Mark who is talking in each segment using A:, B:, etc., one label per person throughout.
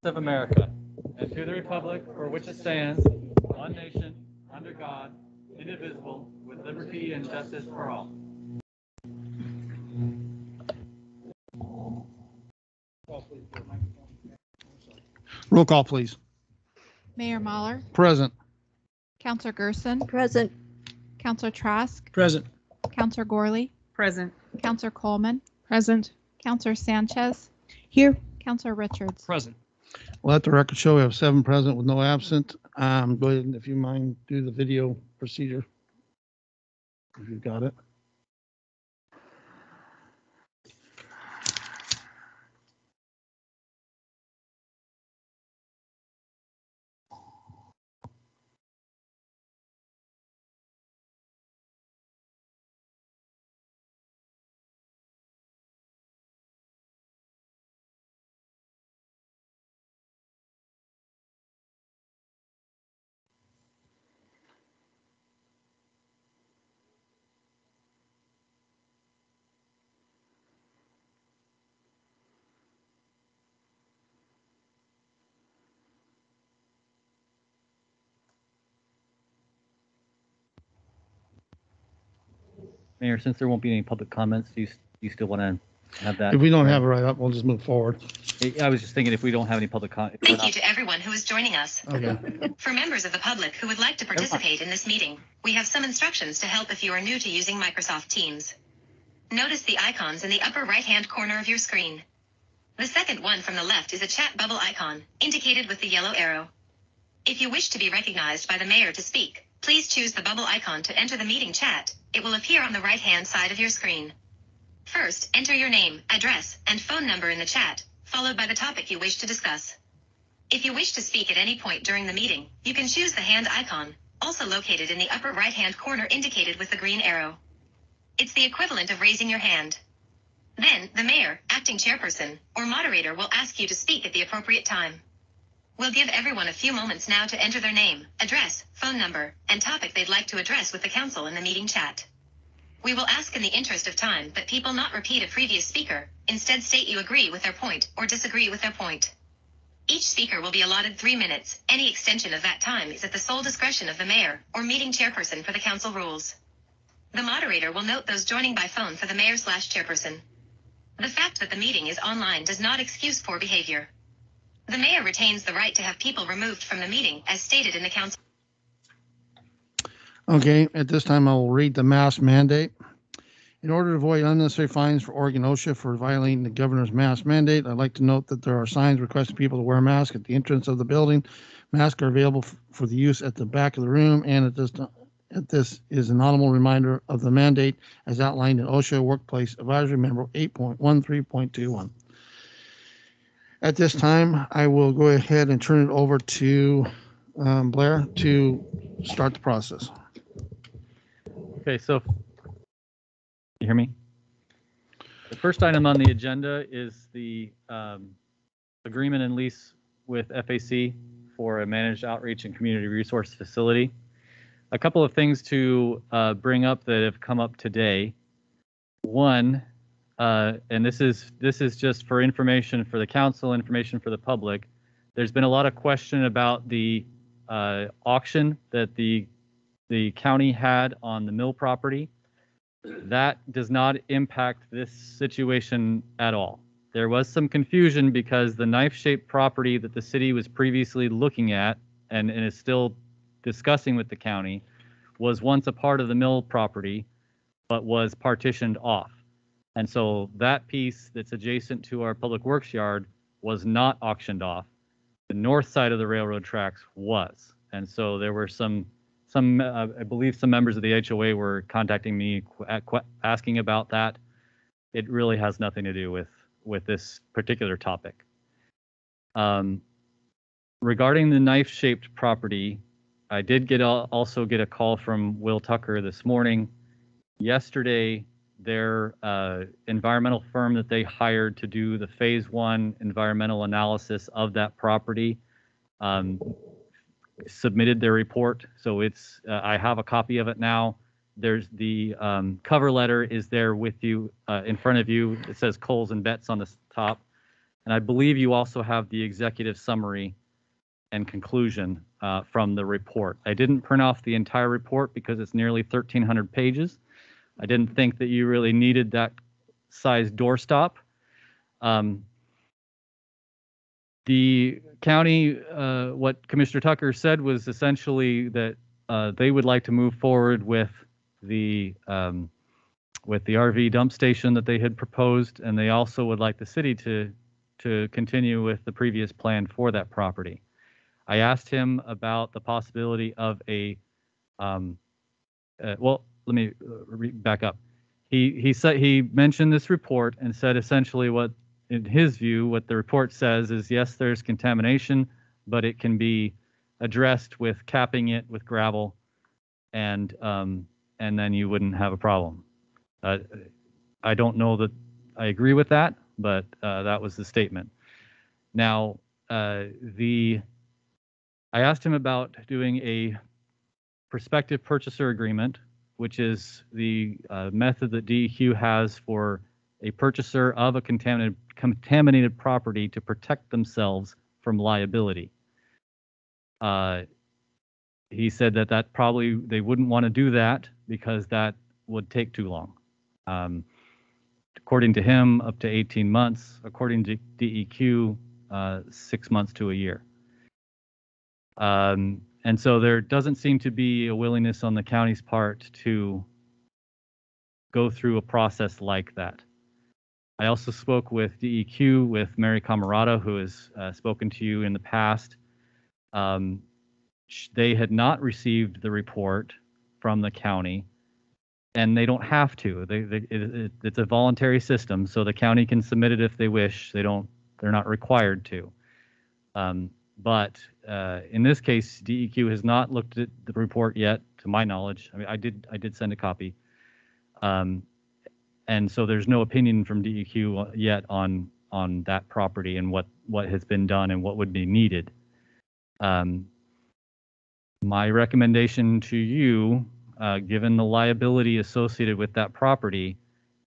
A: of America, and to the republic for which it stands, one nation, under God, indivisible, with liberty and justice for all.
B: Roll call, please.
C: Mayor Mahler,
B: Present.
C: Councillor Gerson,
D: Present.
C: Councillor Trask,
B: Present.
C: Councillor Gorley,
D: Present.
C: Councillor Coleman,
D: Present.
C: Councillor Sanchez,
D: Here.
C: Councillor Richards.
B: Present. Let the record show we have 7 present with no absent. Go ahead, and if you mind, do the video procedure. If you've got it.
A: Mayor, since there won't be any public comments, do you still want to have that?
B: If we don't have it right up, we'll just move forward.
A: I was just thinking if we don't have any public comment.
E: Thank you to everyone who is joining us.
B: Okay.
E: For members of the public who would like to participate in this meeting, we have some instructions to help if you are new to using Microsoft Teams. Notice the icons in the upper right-hand corner of your screen. The second one from the left is a chat bubble icon, indicated with the yellow arrow. If you wish to be recognized by the mayor to speak, please choose the bubble icon to enter the meeting chat. It will appear on the right-hand side of your screen. First, enter your name, address, and phone number in the chat, followed by the topic you wish to discuss. If you wish to speak at any point during the meeting, you can choose the hand icon, also located in the upper right-hand corner indicated with the green arrow. It's the equivalent of raising your hand. Then, the mayor, acting chairperson, or moderator will ask you to speak at the appropriate time. We'll give everyone a few moments now to enter their name, address, phone number, and topic they'd like to address with the council in the meeting chat. We will ask in the interest of time that people not repeat a previous speaker, instead state you agree with their point or disagree with their point. Each speaker will be allotted 3 minutes. Any extension of that time is at the sole discretion of the mayor or meeting chairperson per the council rules. The moderator will note those joining by phone for the mayor/chairperson. The fact that the meeting is online does not excuse poor behavior. The mayor retains the right to have people removed from the meeting as stated in the council.
B: Okay, at this time, I will read the mask mandate. In order to avoid unnecessary fines for Oregon OSHA for violating the governor's mask mandate, I'd like to note that there are signs requesting people to wear masks at the entrance of the building. Masks are available for the use at the back of the room, and this is an audible reminder of the mandate as outlined in OSHA Workplace Advisory Memo 8.13.21. At this time, I will go ahead and turn it over to Blair to start the process.
A: Okay, so you hear me? The first item on the agenda is the agreement and lease with FAC for a managed outreach and community resource facility. A couple of things to bring up that have come up today. One, and this is just for information for the council, information for the public. There's been a lot of question about the auction that the county had on the mill property. That does not impact this situation at all. There was some confusion because the knife-shaped property that the city was previously looking at and is still discussing with the county was once a part of the mill property, but was partitioned off. And so that piece that's adjacent to our public works yard was not auctioned off. The north side of the railroad tracks was. And so there were some I believe some members of the HOA were contacting me asking about that. It really has nothing to do with this particular topic. Regarding the knife-shaped property, I did also get a call from Will Tucker this morning. Yesterday, their environmental firm that they hired to do the phase 1 environmental analysis of that property submitted their report. So it's I have a copy of it now. There's the cover letter is there with you in front of you. It says Coles and Betts on the top. And I believe you also have the executive summary and conclusion from the report. I didn't print off the entire report because it's nearly 1,300 pages. I didn't think that you really needed that size doorstop. The county, what Commissioner Tucker said was essentially that they would like to move forward with the RV dump station that they had proposed, and they also would like the city to continue with the previous plan for that property. I asked him about the possibility of a, well, let me back up. He said, he mentioned this report and said essentially what, in his view, what the report says is, yes, there's contamination, but it can be addressed with capping it with gravel, and then you wouldn't have a problem. I don't know that I agree with that, but that was the statement. Now, I asked him about doing a prospective purchaser agreement, which is the method that DEQ has for a purchaser of a contaminated property to protect themselves from liability. He said that probably they wouldn't want to do that because that would take too long. According to him, up to 18 months. According to DEQ, 6 months to a year. And so there doesn't seem to be a willingness on the county's part to go through a process like that. I also spoke with DEQ, with Mary Camarada, who has spoken to you in the past. They had not received the report from the county, and they don't have to. It's a voluntary system, so the county can submit it if they wish. They're not required to. But in this case, DEQ has not looked at the report yet, to my knowledge. I mean, I did send a copy. And so there's no opinion from DEQ yet on that property and what has been done and what would be needed. My recommendation to you, given the liability associated with that property,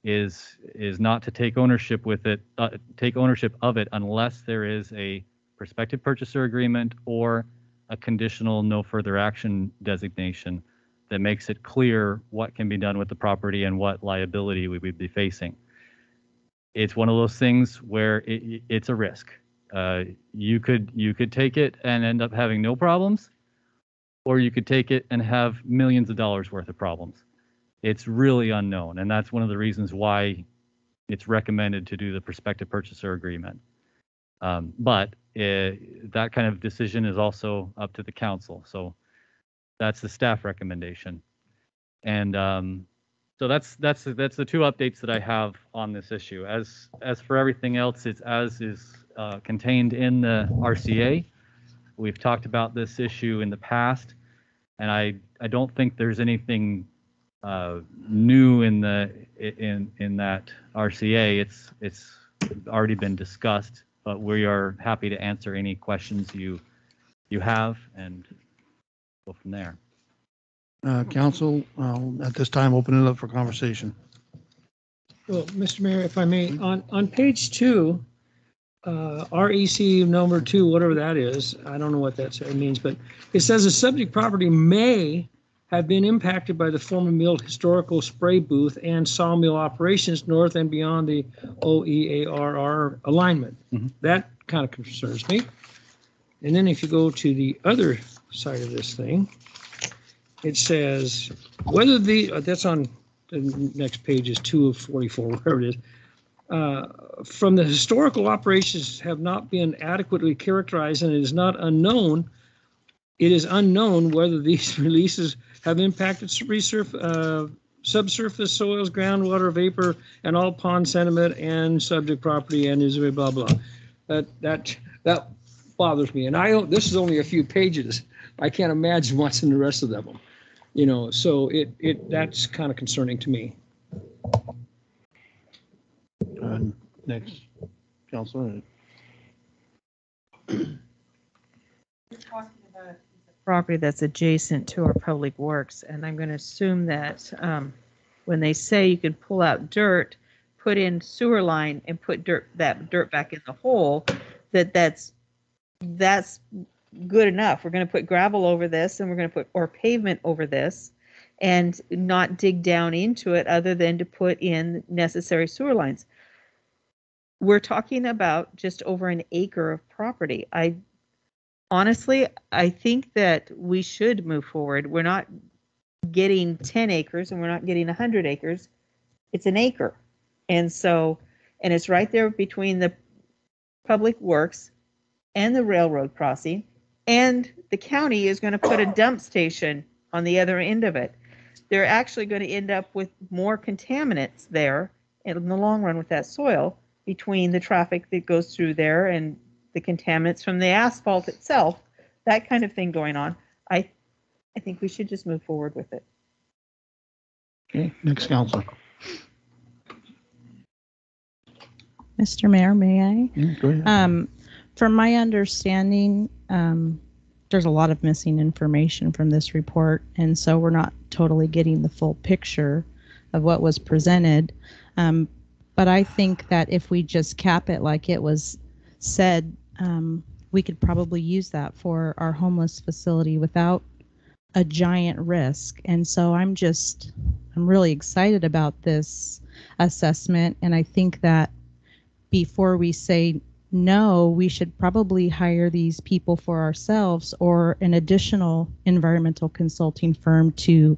A: is not to take ownership of it unless there is a prospective purchaser agreement or a conditional no further action designation that makes it clear what can be done with the property and what liability we would be facing. It's one of those things where it's a risk. You could take it and end up having no problems, or you could take it and have millions of dollars worth of problems. It's really unknown, and that's one of the reasons why it's recommended to do the prospective purchaser agreement. But that kind of decision is also up to the council. So that's the staff recommendation. And so that's the two updates that I have on this issue. As for everything else, it's as is contained in the RCA. We've talked about this issue in the past, and I don't think there's anything new in that RCA. It's already been discussed, but we are happy to answer any questions you have and go from there.
B: Council, at this time, open it up for conversation.
D: Well, Mr. Mayor, if I may, on page 2, REC number 2, whatever that is, I don't know what that means, but it says the subject property may have been impacted by the former mill historical spray booth and sawmill operations north and beyond the OEARR alignment. Mm-hmm. That kind of concerns me. And then if you go to the other side of this thing, it says whether that's on the next page is 2 of 44, whatever it is. From the historical operations have not been adequately characterized, and it is unknown whether these releases have impacted subsurface soils, groundwater, vapor, and all pond sediment and subject property and is blah blah. That bothers me, and this is only a few pages. I can't imagine what's in the rest of them. So that's kind of concerning to me.
B: Next, Councilor.
F: You're talking about a property that's adjacent to our public works, and I'm going to assume that when they say you can pull out dirt, put in sewer line and put that dirt back in the hole, that's good enough. We're going to put gravel over this and we're going to put or pavement over this and not dig down into it other than to put in necessary sewer lines. We're talking about just over an acre of property. Honestly, I think that we should move forward. We're not getting 10 acres and we're not getting 100 acres. It's an acre. And it's right there between the public works and the railroad crossing. And the county is going to put a dump station on the other end of it. They're actually going to end up with more contaminants there in the long run with that soil between the traffic that goes through there and the contaminants from the asphalt itself, that kind of thing going on. I think we should just move forward with it.
B: Okay, next council.
G: Mr. Mayor, may I?
B: Yeah, go ahead.
G: From my understanding, there's a lot of missing information from this report, and so we're not totally getting the full picture of what was presented. But I think that if we just cap it like it was said, we could probably use that for our homeless facility without a giant risk. And so I'm really excited about this assessment, and I think that before we say no, we should probably hire these people for ourselves or an additional environmental consulting firm to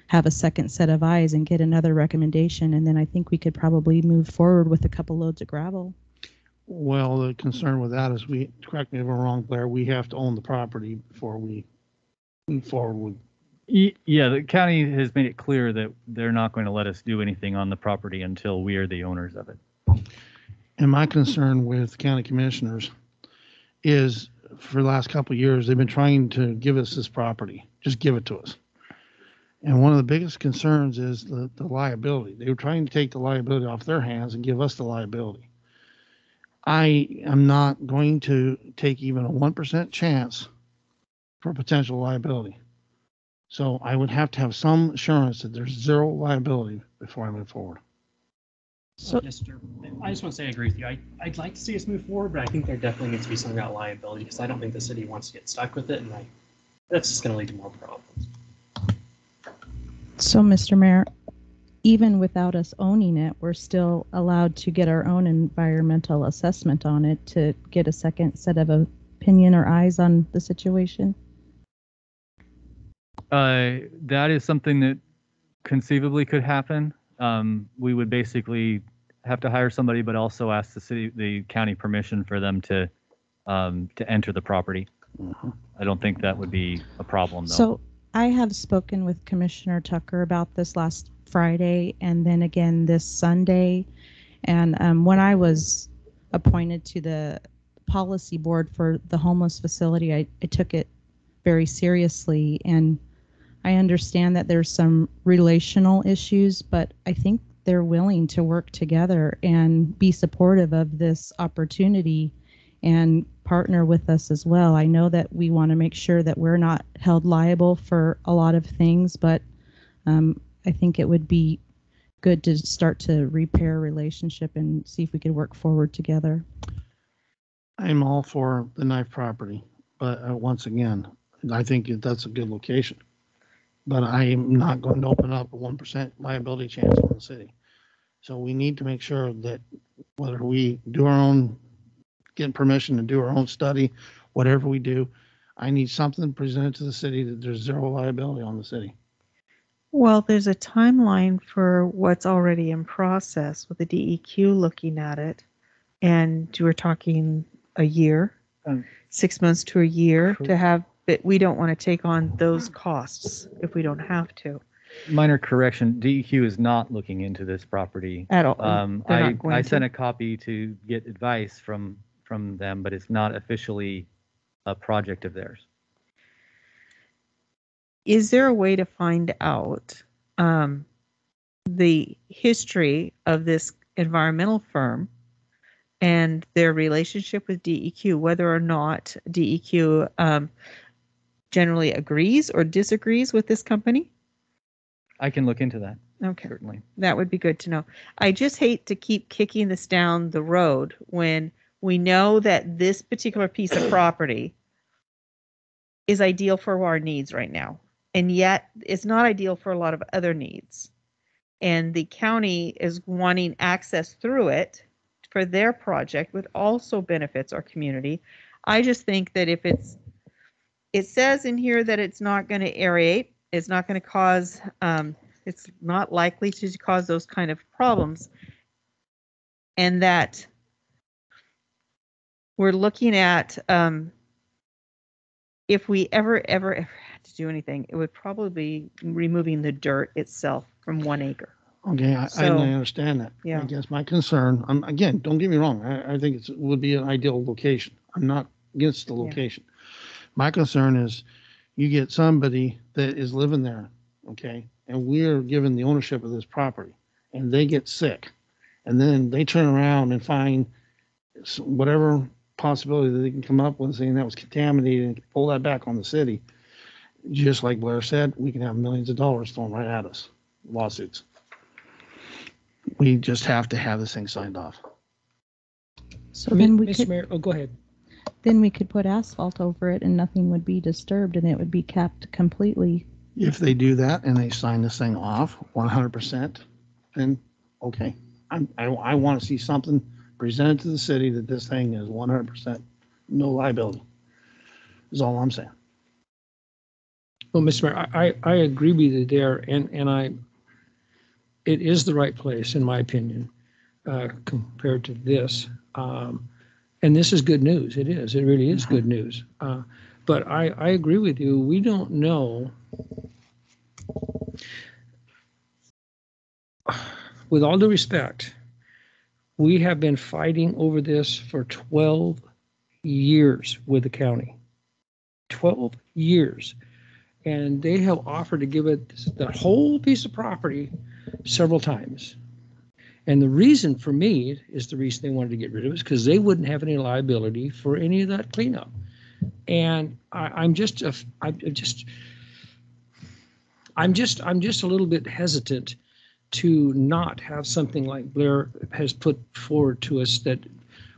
G: have a second set of eyes and get another recommendation. And then I think we could probably move forward with a couple loads of gravel.
B: Well, the concern with that is correct me if I'm wrong, Blair, we have to own the property before we move forward with.
A: Yeah, the county has made it clear that they're not going to let us do anything on the property until we are the owners of it.
B: And my concern with county commissioners is for the last couple of years, they've been trying to give us this property, just give it to us. And one of the biggest concerns is the liability. They were trying to take the liability off their hands and give us the liability. I am not going to take even a 1% chance for potential liability. So I would have to have some assurance that there's zero liability before I move forward.
G: So,
H: I just want to say I agree with you. I'd like to see us move forward, but I think there definitely needs to be something about liability because I don't think the city wants to get stuck with it, and that's just going to lead to more problems.
G: so Mr. Mayor, even without us owning it, we're still allowed to get our own environmental assessment on it to get a second set of opinion or eyes on the situation.
A: That is something that conceivably could happen. We would basically have to hire somebody, but also ask the county permission for them to enter the property.
B: Mm-hmm.
A: I don't think that would be a problem, though.
G: So I have spoken with Commissioner Tucker about this last Friday and then again this Sunday. And when I was appointed to the policy board for the homeless facility, I took it very seriously. And I understand that there's some relational issues, but I think they're willing to work together and be supportive of this opportunity and partner with us as well. I know that we want to make sure that we're not held liable for a lot of things, but I think it would be good to start to repair a relationship and see if we could work forward together.
B: I'm all for the knife property, but once again, I think that's a good location. But I am not going to open up a 1% liability chance on the city. So we need to make sure that whether we do our own, get permission to do our own study, whatever we do, I need something presented to the city that there's zero liability on the city.
F: Well, there's a timeline for what's already in process with the DEQ looking at it. And we're talking a year, 6 months to a year to have, but we don't want to take on those costs if we don't have to.
A: Minor correction, DEQ is not looking into this property.
F: At all. They're
A: I
F: not going
A: sent
F: to.
A: a copy to get advice from them, but it's not officially a project of theirs.
F: Is there a way to find out the history of this environmental firm and their relationship with DEQ, whether or not DEQ generally agrees or disagrees with this company?
A: I can look into that.
F: Okay.
A: certainly.
F: That would be good to know. I just hate to keep kicking this down the road when we know that this particular piece of property is ideal for our needs right now. And yet it's not ideal for a lot of other needs. And the county is wanting access through it for their project, which also benefits our community. I just think that if it says in here that it's not going to aerate, it's not going to cause, it's not likely to cause those kind of problems. And that we're looking at, if we ever had to do anything, it would probably be removing the dirt itself from 1 acre.
B: Okay, I
F: So,
B: understand that.
F: yeah.
B: I guess my concern, again, don't get me wrong, I think it would be an ideal location. I'm not against the
F: Yeah.
B: location. My concern is you get somebody that is living there, okay, and we're given the ownership of this property, and they get sick, and then they turn around and find whatever possibility that they can come up with saying that was contaminated and pull that back on the city. Just like Blair said, we can have millions of dollars thrown right at us, lawsuits. We just have to have this thing signed off.
G: So then we
D: Mr.
G: could,
D: Mayor, oh, go ahead.
G: then we could put asphalt over it and nothing would be disturbed and it would be kept completely.
B: If they do that and they sign this thing off 100%, then okay. I want to see something presented to the city that this thing is 100% no liability. Is all I'm saying.
D: Well, Mr. Mayor, I agree with you there, and it is the right place, in my opinion, compared to this. And this is good news. It is. It really is good news. But I agree with you. We don't know. With all due respect, we have been fighting over this for 12 years with the county. 12 years. And they have offered to give it the whole piece of property several times. And the reason for me is the reason they wanted to get rid of it is because they wouldn't have any liability for any of that cleanup. And I'm just a little bit hesitant to not have something like Blair has put forward to us, that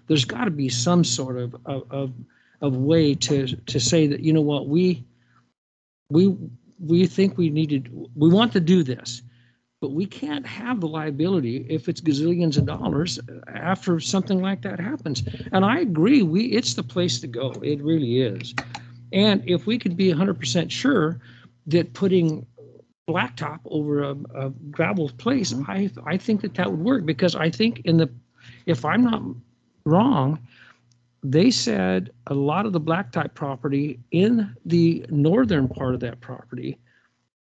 D: there's got to be some sort of way to say that, you know what, we think we want to do this, but we can't have the liability if it's gazillions of dollars after something like that happens. And I agree, it's the place to go. It really is. And if we could be 100% sure that putting blacktop over a gravel place, I think that would work, because I think if I'm not wrong, they said a lot of the blacktop property in the northern part of that property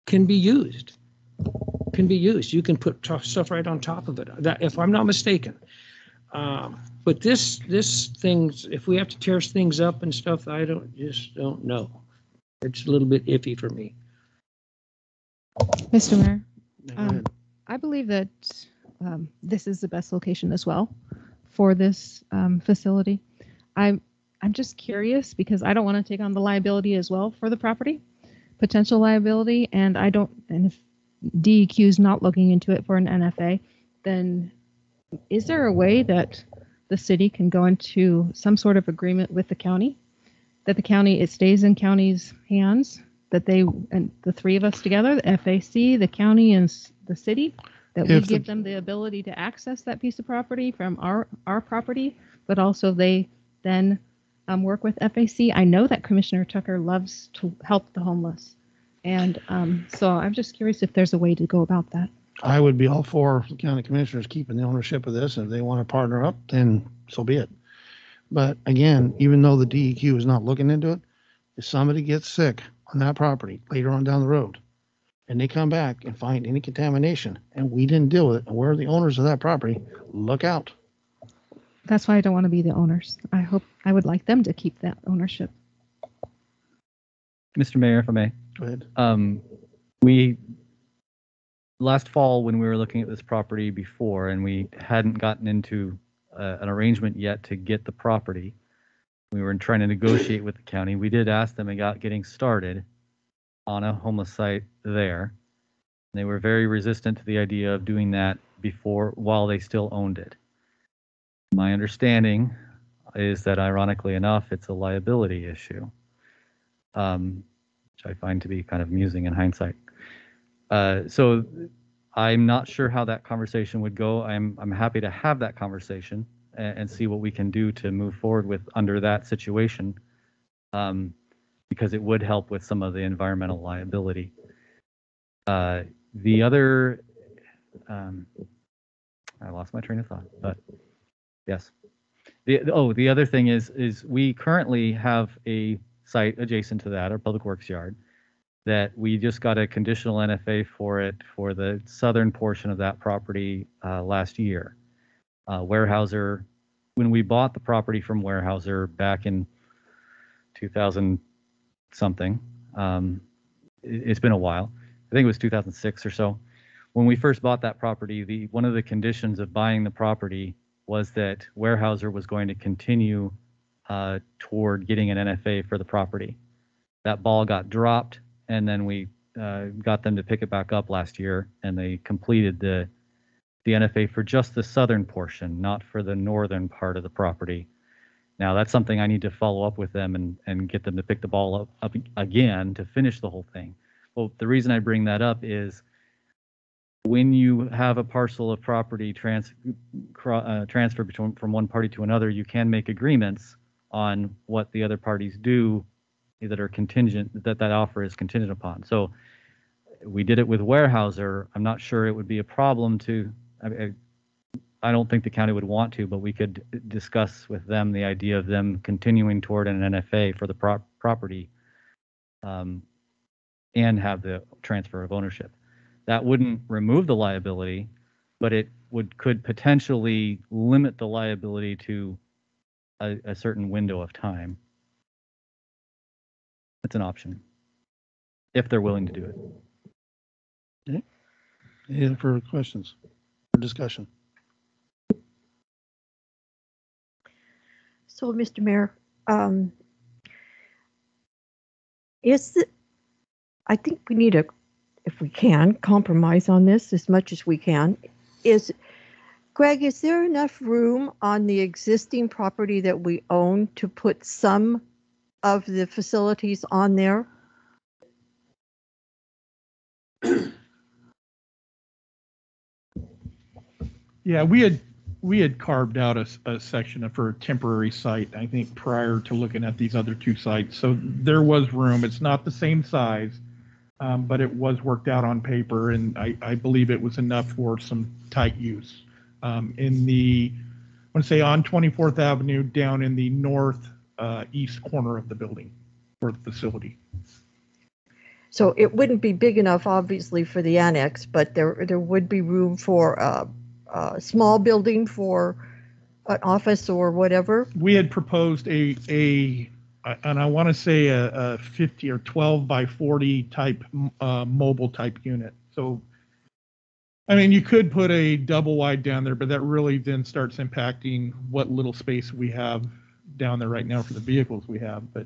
D: can be used. You can put stuff right on top of it, that, if I'm not mistaken. But this things, if we have to tear things up and stuff, I just don't know. It's a little bit iffy for me.
C: Mr. Mayor,
B: Go ahead.
C: I believe that this is the best location as well for this facility. I'm just curious because I don't want to take on the liability as well for the property, potential liability, and if DEQ is not looking into it for an NFA, then is there a way that the city can go into some sort of agreement with the county, that it stays in county's hands, that and the three of us together, the FAC, the county, and the city, that we give them the ability to access that piece of property from our property, but also they then work with FAC. I know that Commissioner Tucker loves to help the homeless. And so I'm just curious if there's a way to go about that.
B: I would be all for the county commissioners keeping the ownership of this. If they want to partner up, then so be it. But again, even though the DEQ is not looking into it, if somebody gets sick on that property later on down the road and they come back and find any contamination and we didn't deal with it and we're the owners of that property, look out.
C: That's why I don't want to be the owners. I would like them to keep that ownership.
A: Mr. Mayor, if I may.
B: Go ahead.
A: We last fall, when we were looking at this property before and we hadn't gotten into an arrangement yet to get the property, we were trying to negotiate with the county. We did ask them about getting started on a homeless site there. They were very resistant to the idea of doing that while they still owned it. My understanding is that, ironically enough, it's a liability issue, which I find to be kind of amusing in hindsight. So I'm not sure how that conversation would go. I'm happy to have that conversation and see what we can do to move forward with under that situation, because it would help with some of the environmental liability. The other, I lost my train of thought, but yes. The other thing is we currently have a site adjacent to that, our public works yard, that we just got a conditional NFA for it for the southern portion of that property last year. Weyerhaeuser, when we bought the property from Weyerhaeuser back in 2000 something, it's been a while. I think it was 2006 or so. When we first bought that property, one of the conditions of buying the property was that Weyerhaeuser was going to continue toward getting an NFA for the property. That ball got dropped, and then we got them to pick it back up last year, and they completed the NFA for just the southern portion, not for the northern part of the property. Now, that's something I need to follow up with them and get them to pick the ball up again to finish the whole thing. Well, the reason I bring that up is when you have a parcel of property transfer from one party to another, you can make agreements on what the other parties do that are contingent, that offer is contingent upon. So we did it with Weyerhaeuser. I'm not sure it would be a problem to, I don't think the county would want to, but we could discuss with them the idea of them continuing toward an NFA for the property and have the transfer of ownership. That wouldn't remove the liability, but it could potentially limit the liability to a certain window of time. It's an option if they're willing to do it.
B: Okay. Any other further questions or discussion?
I: So, Mr. Mayor, I think we need if we can, compromise on this as much as we can. Greg, is there enough room on the existing property that we own to put some of the facilities on there?
J: Yeah, we had carved out a section for a temporary site, I think, prior to looking at these other two sites. So there was room. It's not the same size, but it was worked out on paper, and I believe it was enough for some tight use. In the, I want to say on 24th Avenue, down in the northeast corner of the building for the facility.
I: So it wouldn't be big enough, obviously, for the annex, but there would be room for a small building for an office or whatever.
J: We had proposed and I want to say a 50 or 12 by 40 type mobile type unit. So, I mean, you could put a double wide down there, but that really then starts impacting what little space we have down there right now for the vehicles we have. But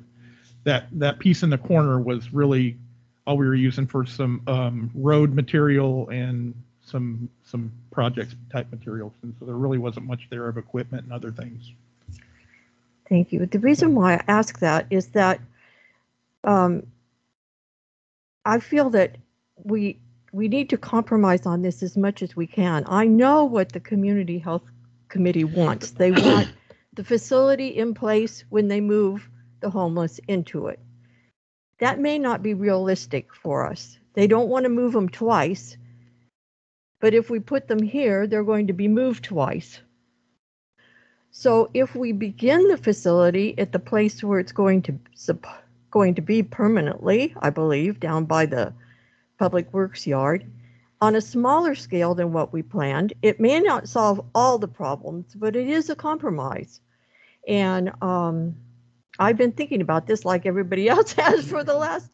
J: that piece in the corner was really all we were using for some road material and some projects type materials. And so there really wasn't much there of equipment and other things.
I: Thank you. The reason why I ask that is that I feel that we need to compromise on this as much as we can. I know what the Community Health Committee wants. They want the facility in place when they move the homeless into it. That may not be realistic for us. They don't want to move them twice, but if we put them here, they're going to be moved twice. So if we begin the facility at the place where it's going to be permanently, I believe, down by the Public Works yard, on a smaller scale than what we planned, it may not solve all the problems, but it is a compromise. And I've been thinking about this like everybody else has for the last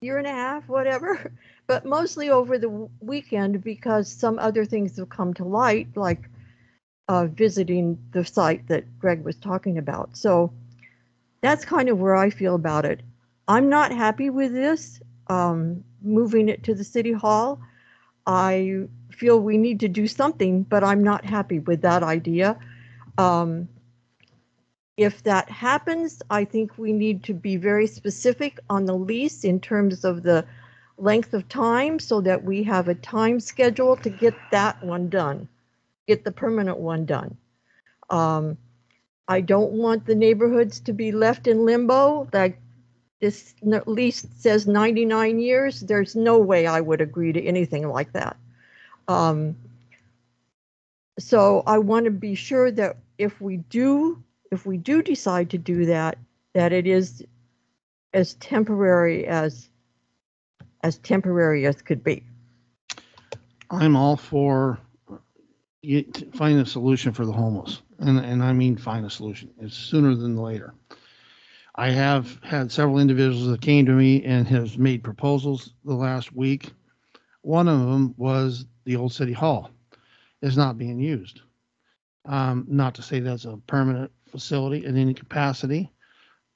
I: year and a half, whatever, but mostly over the weekend because some other things have come to light, like visiting the site that Greg was talking about. So that's kind of where I feel about it. I'm not happy with this, moving it to the city hall. I feel we need to do something, but I'm not happy with that idea. If that happens, I think we need to be very specific on the lease in terms of the length of time so that we have a time schedule to get that one done, get the permanent one done. I don't want the neighborhoods to be left in limbo. Like this lease says 99 years. There's no way I would agree to anything like that. So I want to be sure that if we do decide to do that, that it is as temporary as could be.
B: I'm all for finding a solution for the homeless, and I mean find a solution. It's sooner than later. I have had several individuals that came to me and has made proposals the last week. One of them was the old city hall is not being used. Not to say that's a permanent facility in any capacity,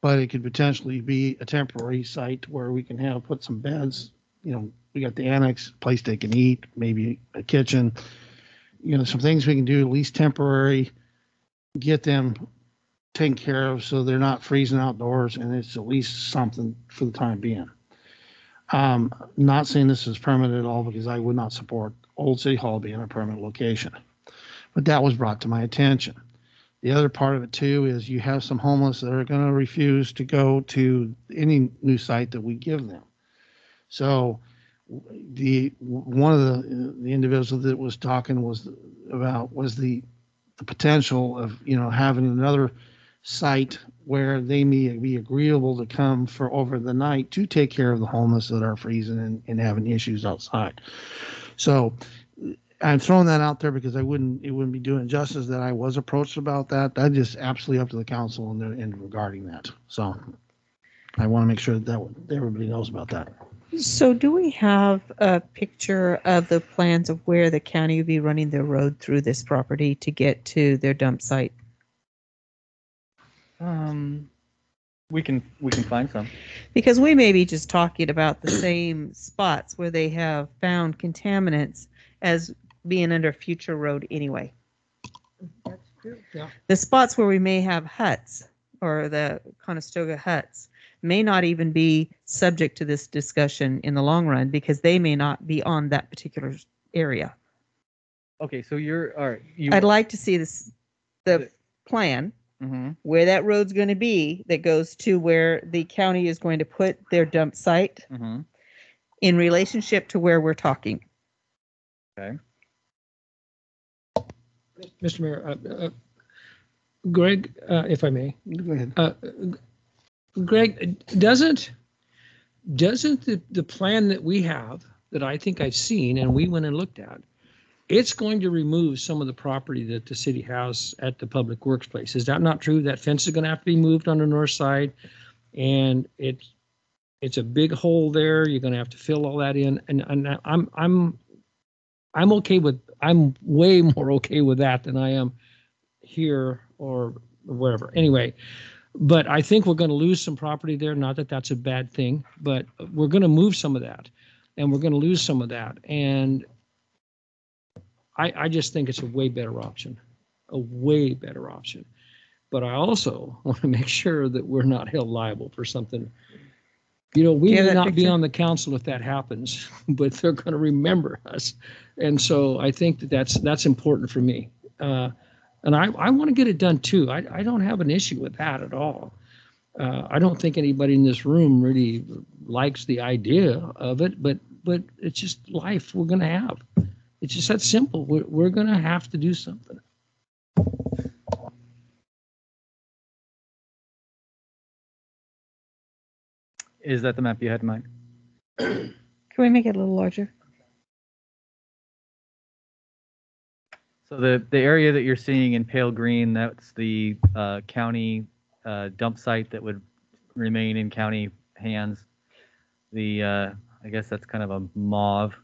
B: but it could potentially be a temporary site where we can put some beds. You know, we got the annex, place they can eat, maybe a kitchen, you know, some things we can do at least temporary, get them taken care of so they're not freezing outdoors, and it's at least something for the time being. Not saying this is permanent at all, because I would not support Old City Hall being a permanent location, but that was brought to my attention. The other part of it too is you have some homeless that are going to refuse to go to any new site that we give them. So one of the individuals that was talking was the potential of, you know, having another site where they may be agreeable to come for over the night to take care of the homeless that are freezing and having issues outside. So I'm throwing that out there because it wouldn't be doing justice that I was approached about that. That is absolutely up to the council and regarding that. So I want to make sure that everybody knows about that.
F: So do we have a picture of the plans of where the county will be running their road through this property to get to their dump site?
A: We can find some.
F: Because we may be just talking about the same spots where they have found contaminants as being under future road anyway.
D: That's true. Yeah.
F: The spots where we may have huts or the Conestoga huts may not even be subject to this discussion in the long run because they may not be on that particular area.
A: Okay, so all right.
F: I'd like to see the plan where that road's going to be that goes to where the county is going to put their dump site in relationship to where we're talking.
A: Okay.
D: Mr. Mayor, Greg, if I may.
B: Go ahead.
D: Greg, doesn't the plan that we have, that I think I've seen and we went and looked at, it's going to remove some of the property that the city has at the Public Works place. Is that not true? That fence is going to have to be moved on the north side, and it's a big hole there. You're going to have to fill all that in, and I'm okay with. I'm way more okay with that than I am here or wherever. Anyway, but I think we're going to lose some property there. Not that that's a bad thing, but we're going to move some of that, and we're going to lose some of that, and I just think it's a way better option. But I also want to make sure that we're not held liable for something. You know, we may not be on the council if that happens, but they're going to remember us. And so I think that's important for me. And I want to get it done too. I don't have an issue with that at all. I don't think anybody in this room really likes the idea of it, but it's just life we're going to have. It's just that simple. We're going to have to do something.
A: Is that the map you had in mind?
F: Can we make it a little larger?
A: So the area that you're seeing in pale green, that's the county dump site that would remain in county hands. The I guess that's kind of a mauve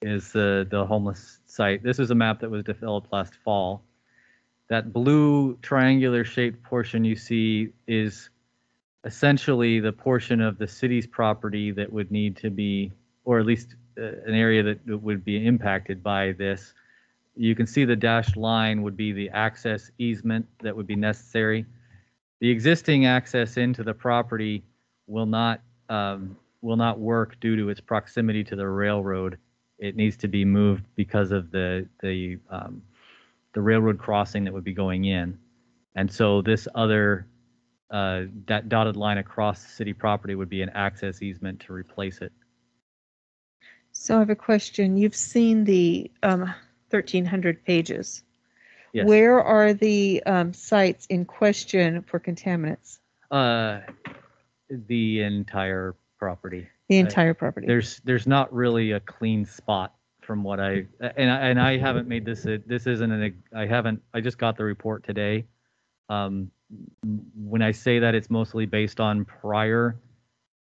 A: is the homeless site. This is a map that was developed last fall. That blue triangular shaped portion you see is essentially the portion of the city's property that would need to be, or at least an area that would be impacted by this. You can see the dashed line would be the access easement that would be necessary. The existing access into the property will not work due to its proximity to the railroad. It needs to be moved because of the railroad crossing that would be going in. And so this other, that dotted line across city property would be an access easement to replace it.
F: So I have a question. You've seen the 1,300 pages.
A: Yes.
F: Where are the sites in question for contaminants?
A: The entire property.
F: The entire property.
A: There's not really a clean spot from what I haven't made this. I just got the report today. When I say that, it's mostly based on prior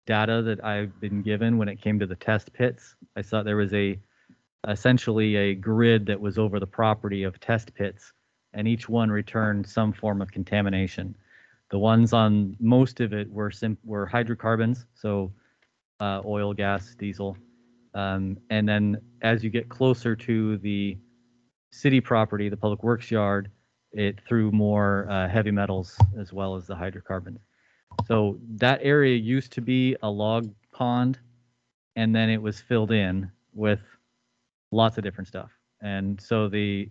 A: data that I've been given when it came to the test pits. I saw there was essentially a grid that was over the property of test pits, and each one returned some form of contamination. The ones on most of it were hydrocarbons, so oil, gas, diesel. And then as you get closer to the city property, the public works yard, it threw more heavy metals as well as the hydrocarbons. So that area used to be a log pond, and then it was filled in with lots of different stuff. And so the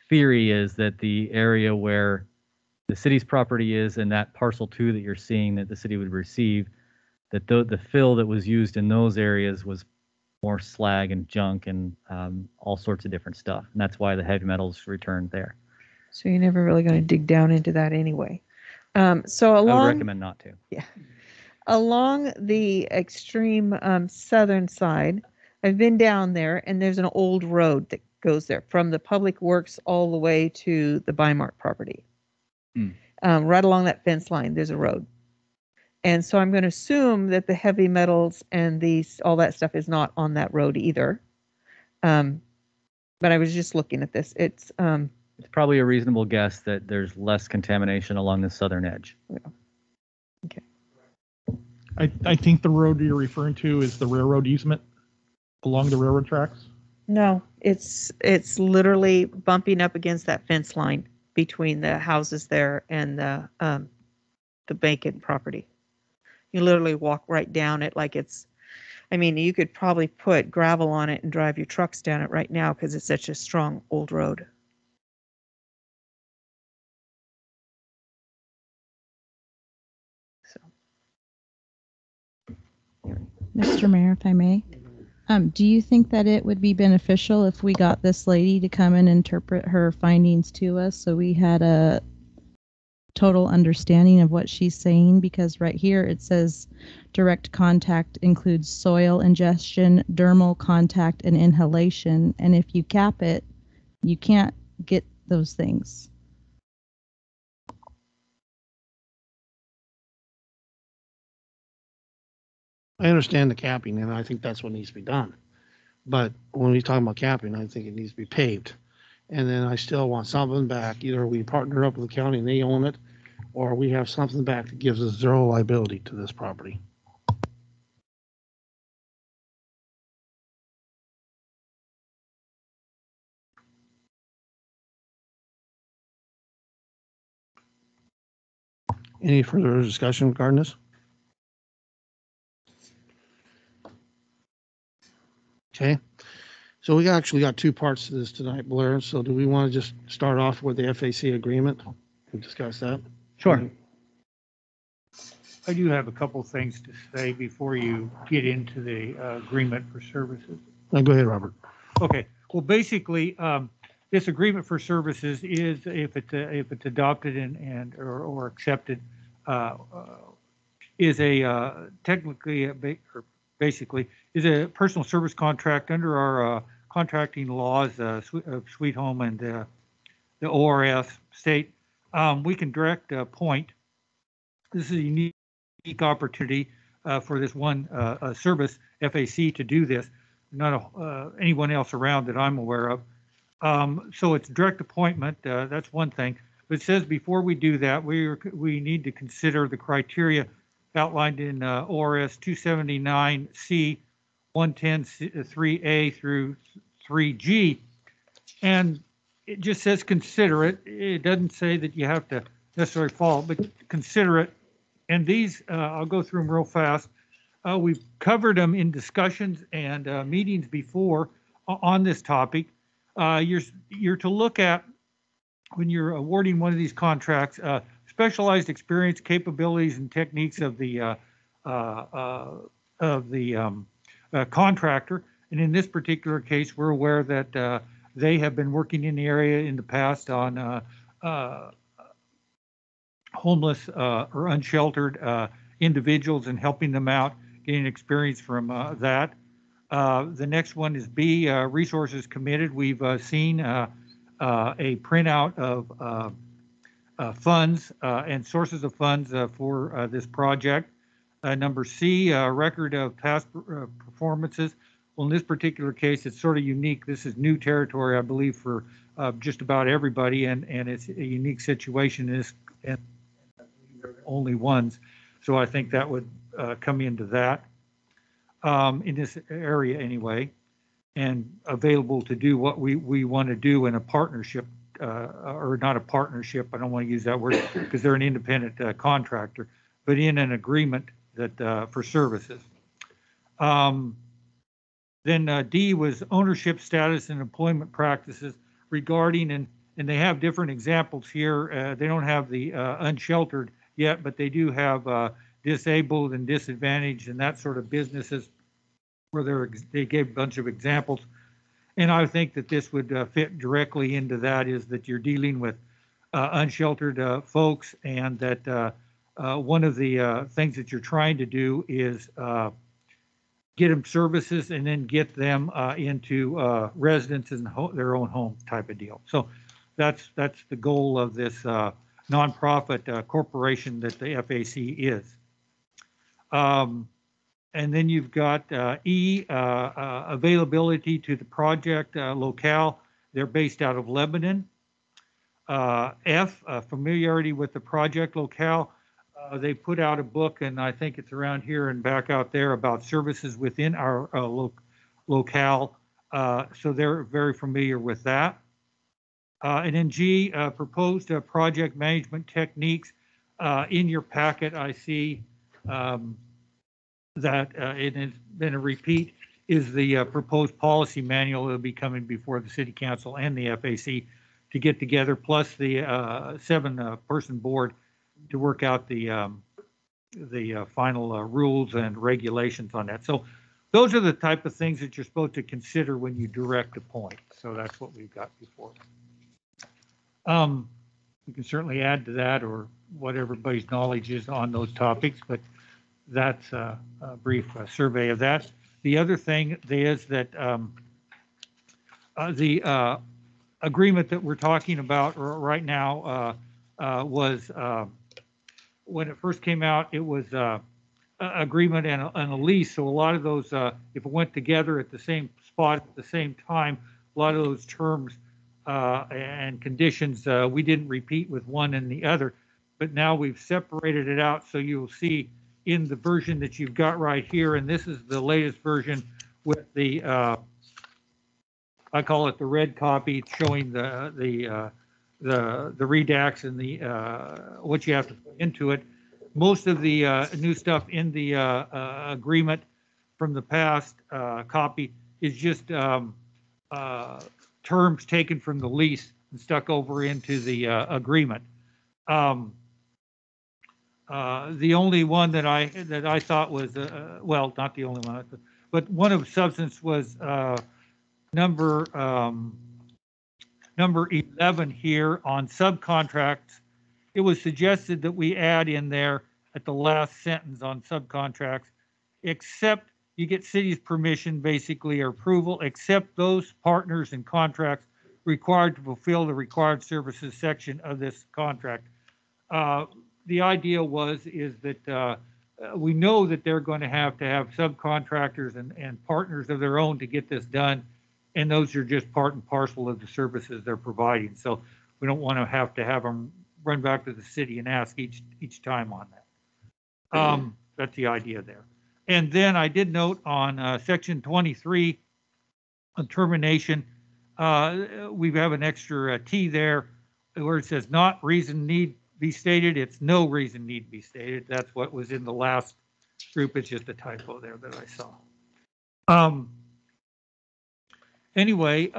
A: theory is that the area where the city's property is, and that parcel 2 that you're seeing that the city would receive, that the fill that was used in those areas was more slag and junk and all sorts of different stuff. And that's why the heavy metals returned there.
F: So you're never really going to dig down into that anyway. So
A: I
F: along,
A: would recommend not to.
F: Yeah. Along the extreme southern side, I've been down there, and there's an old road that goes there from the public works all the way to the Bimart property. Right along that fence line, there's a road. And so I'm going to assume that the heavy metals and all that stuff is not on that road either. But I was just looking at this. It's
A: probably a reasonable guess that there's less contamination along the southern edge.
F: Yeah. Okay.
J: I think the road you're referring to is the railroad easement along the railroad tracks.
F: No, it's literally bumping up against that fence line between the houses there and the vacant property. You literally walk right down it like it's, I mean, you could probably put gravel on it and drive your trucks down it right now because it's such a strong old road. So.
G: Mr. Mayor, if I may, do you think that it would be beneficial if we got this lady to come and interpret her findings to us so we had a total understanding of what she's saying? Because right here it says direct contact includes soil ingestion, dermal contact, and inhalation. And if you cap it, you can't get those things.
B: I understand the capping, and I think that's what needs to be done. But when we talk about capping, I think it needs to be paved. And then I still want something back. Either we partner up with the county and they own it, or we have something back that gives us zero liability to this property. Any further discussion regarding this? Okay, so we actually got 2 parts to this tonight, Blair. So do we want to just start off with the FAC agreement and discuss that?
A: Sure.
K: I do have a couple things to say before you get into the agreement for services.
B: Go ahead, Robert.
K: Okay. Well, basically, this agreement for services is, if it's adopted or accepted, is a technically basically is a personal service contract under our contracting laws, Sweet Home and the ORS state. We can direct appoint. This is a unique opportunity for this one service, FAC, to do this. Not anyone else around that I'm aware of. So it's direct appointment. That's one thing. But it says before we do that, we need to consider the criteria outlined in ORS 279C 110.3A through 3G. And it just says consider it. It doesn't say that you have to necessarily follow, but consider it. And these, I'll go through them real fast. We've covered them in discussions and meetings before on this topic. You're to look at, when you're awarding one of these contracts, specialized experience, capabilities, and techniques of the contractor. And in this particular case, we're aware that they have been working in the area in the past on homeless or unsheltered individuals and helping them out, getting experience from that. The next one is B, resources committed. We've seen a printout of funds and sources of funds for this project. Number C, record of past performances. Well, in this particular case, it's sort of unique. This is new territory, I believe, for just about everybody, and it's a unique situation. And only ones, so I think that would come into that in this area anyway, and available to do what we want to do in a partnership, or not a partnership. I don't want to use that word because they're an independent contractor, but in an agreement that for services. Then D was ownership status and employment practices regarding, and they have different examples here. They don't have the unsheltered yet, but they do have disabled and disadvantaged and that sort of businesses where they gave a bunch of examples. And I think that this would fit directly into that, is that you're dealing with unsheltered folks, and that one of the things that you're trying to do is get them services and then get them into residences and their own home type of deal. So that's the goal of this nonprofit corporation that the FAC is. And then you've got E, availability to the project locale. They're based out of Lebanon. F, familiarity with the project locale. They put out a book, and I think it's around here and back out there, about services within our locale. So they're very familiar with that. And then G, proposed project management techniques. In your packet, I see that it has been a repeat, is the proposed policy manual that will be coming before the City Council and the FAC to get together, plus the 7-person board to work out the final rules and regulations on that. So those are the type of things that you're supposed to consider when you direct a point. So that's what we've got before. You can certainly add to that, or what everybody's knowledge is on those topics, but that's a brief survey of that. The other thing is that the agreement that we're talking about right now was, when it first came out, it was agreement and a lease. So a lot of those, if it went together at the same spot at the same time, a lot of those terms and conditions we didn't repeat with one and the other. But now we've separated it out, so you'll see in the version that you've got right here, and this is the latest version with the I call it the red copy, showing the redax and the what you have to put into it. Most of the new stuff in the agreement from the past copy is just terms taken from the lease and stuck over into the agreement. The only one that I thought was well, not the only one, but one of substance was number 11 here on subcontracts. It was suggested that we add in there at the last sentence on subcontracts, except you get city's permission, basically, or approval, except those partners and contracts required to fulfill the required services section of this contract. The idea is that we know that they're going to have subcontractors and partners of their own to get this done, and those are just part and parcel of the services they're providing. So we don't want to have them run back to the city and ask each time on that. That's the idea there. And then I did note on section 23, on termination, we have an extra T there where it says not reason need be stated. It's no reason need be stated. That's what was in the last group. It's just a typo there that I saw. Anyway,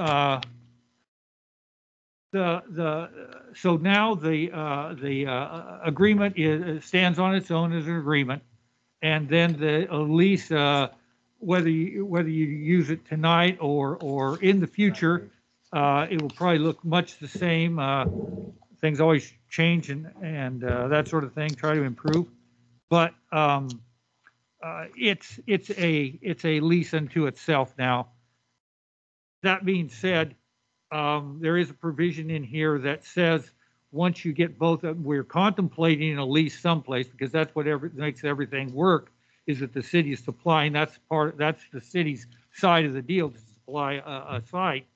K: so now the agreement stands on its own as an agreement, and then the lease, whether you use it tonight or in the future, it will probably look much the same. Things always change and that sort of thing. Try to improve, but it's a lease unto itself now. That being said, there is a provision in here that says once you get both, we're contemplating a lease someplace because that's what makes everything work. Is that the city is supplying? That's the city's side of the deal to supply a site,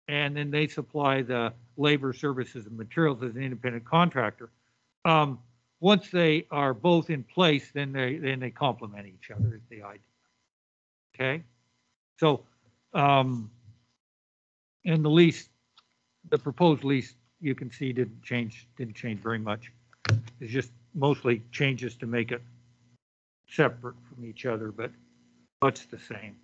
K: and then they supply the labor, services, and materials as an independent contractor. Once they are both in place, then they complement each other. Is the idea. Okay, so. And the lease, the proposed lease, you can see didn't change very much. It's just mostly changes to make it separate from each other, but much the same.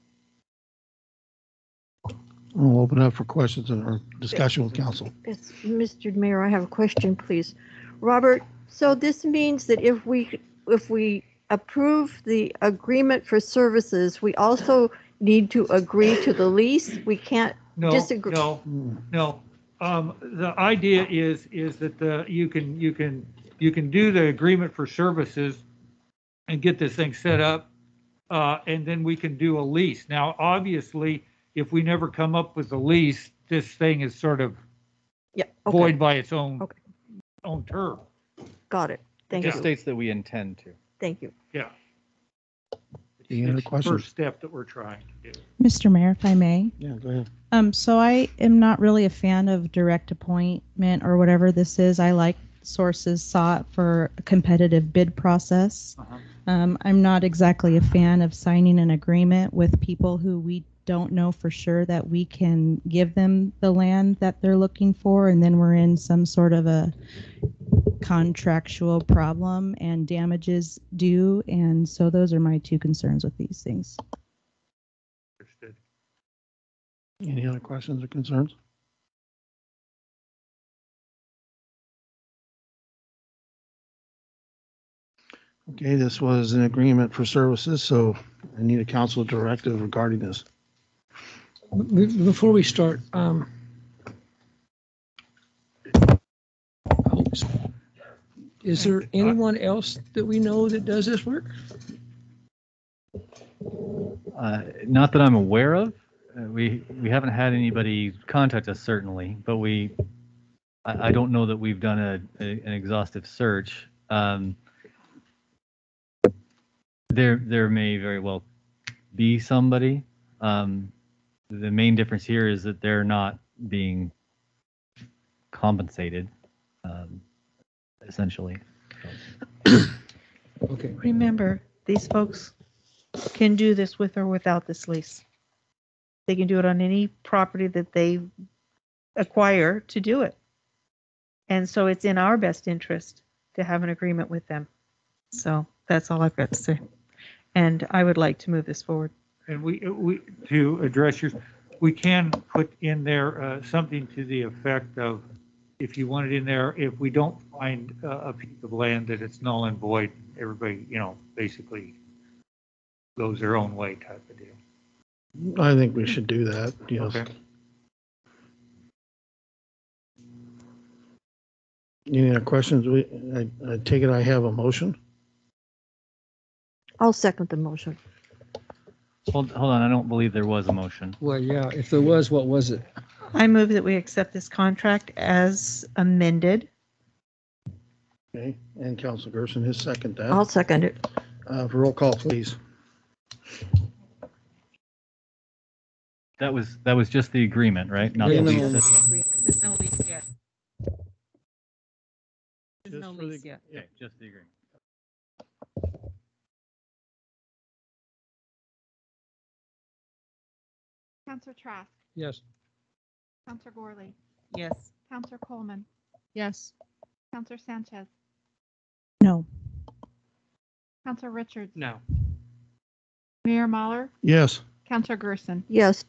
B: We'll open up for questions or discussion with council.
I: Yes, Mr. Mayor, I have a question, please. Robert, so this means that if we approve the agreement for services, we also need to agree to the lease? We can't disagree?
K: No. The idea is that you can do the agreement for services and get this thing set up, and then we can do a lease. Now, obviously, if we never come up with a lease, this thing is sort of void by its own term.
I: Got it. Thank
A: It
I: you.
A: just states that we intend to.
I: Thank you.
K: Yeah.
B: Any other
K: It's the
B: questions?
K: first step that we're trying to do.
G: Mr. Mayor, if I may.
B: Yeah, go ahead.
G: So I am not really a fan of direct appointment or whatever this is. I like sources sought for a competitive bid process. I'm not exactly a fan of signing an agreement with people who we don't know for sure that we can give them the land that they're looking for, and then we're in some sort of a contractual problem and damages due. And so those are my two concerns with these things.
K: Understood.
B: Any other questions or concerns? Okay, this was an agreement for services, so I need a council directive regarding this.
D: Before we start, is there anyone else that we know that does this work?
A: Not that I'm aware of. We haven't had anybody contact us certainly, but I don't know that we've done an exhaustive search. There may very well be somebody. The main difference here is that they're not being compensated, essentially.
D: Okay.
F: Remember, these folks can do this with or without this lease. They can do it on any property that they acquire to do it. And so it's in our best interest to have an agreement with them. So that's all I've got to say. And I would like to move this forward.
K: And we to address yours, we can put in there something to the effect of, if you want it in there, if we don't find a piece of land that it's null and void, everybody, basically goes their own way type of deal.
B: I think we should do that, yes.
K: Okay.
B: Any other questions? I take it I have a motion.
I: I'll second the motion.
A: Hold on, I don't believe there was a motion.
D: Well, yeah, if there was, what was it?
F: I move that we accept this contract as amended.
B: Okay, and Council Gerson has second that.
I: I'll second it.
B: For roll call, please.
A: That was just the agreement, right? Not
B: Yeah,
A: the
B: no.
A: lease.
F: There's no lease yet. There's
B: Just
F: no
B: for the-
F: lease yet.
A: Okay, just the agreement.
L: Counselor Trask,
D: Yes.
L: Counselor Gorley,
F: Yes.
L: Counselor Coleman,
C: Yes.
L: Counselor Sanchez,
G: No.
L: Counselor Richards,
H: No.
L: Mayor Mahler,
B: Yes.
L: Counselor Gerson.
I: Yes,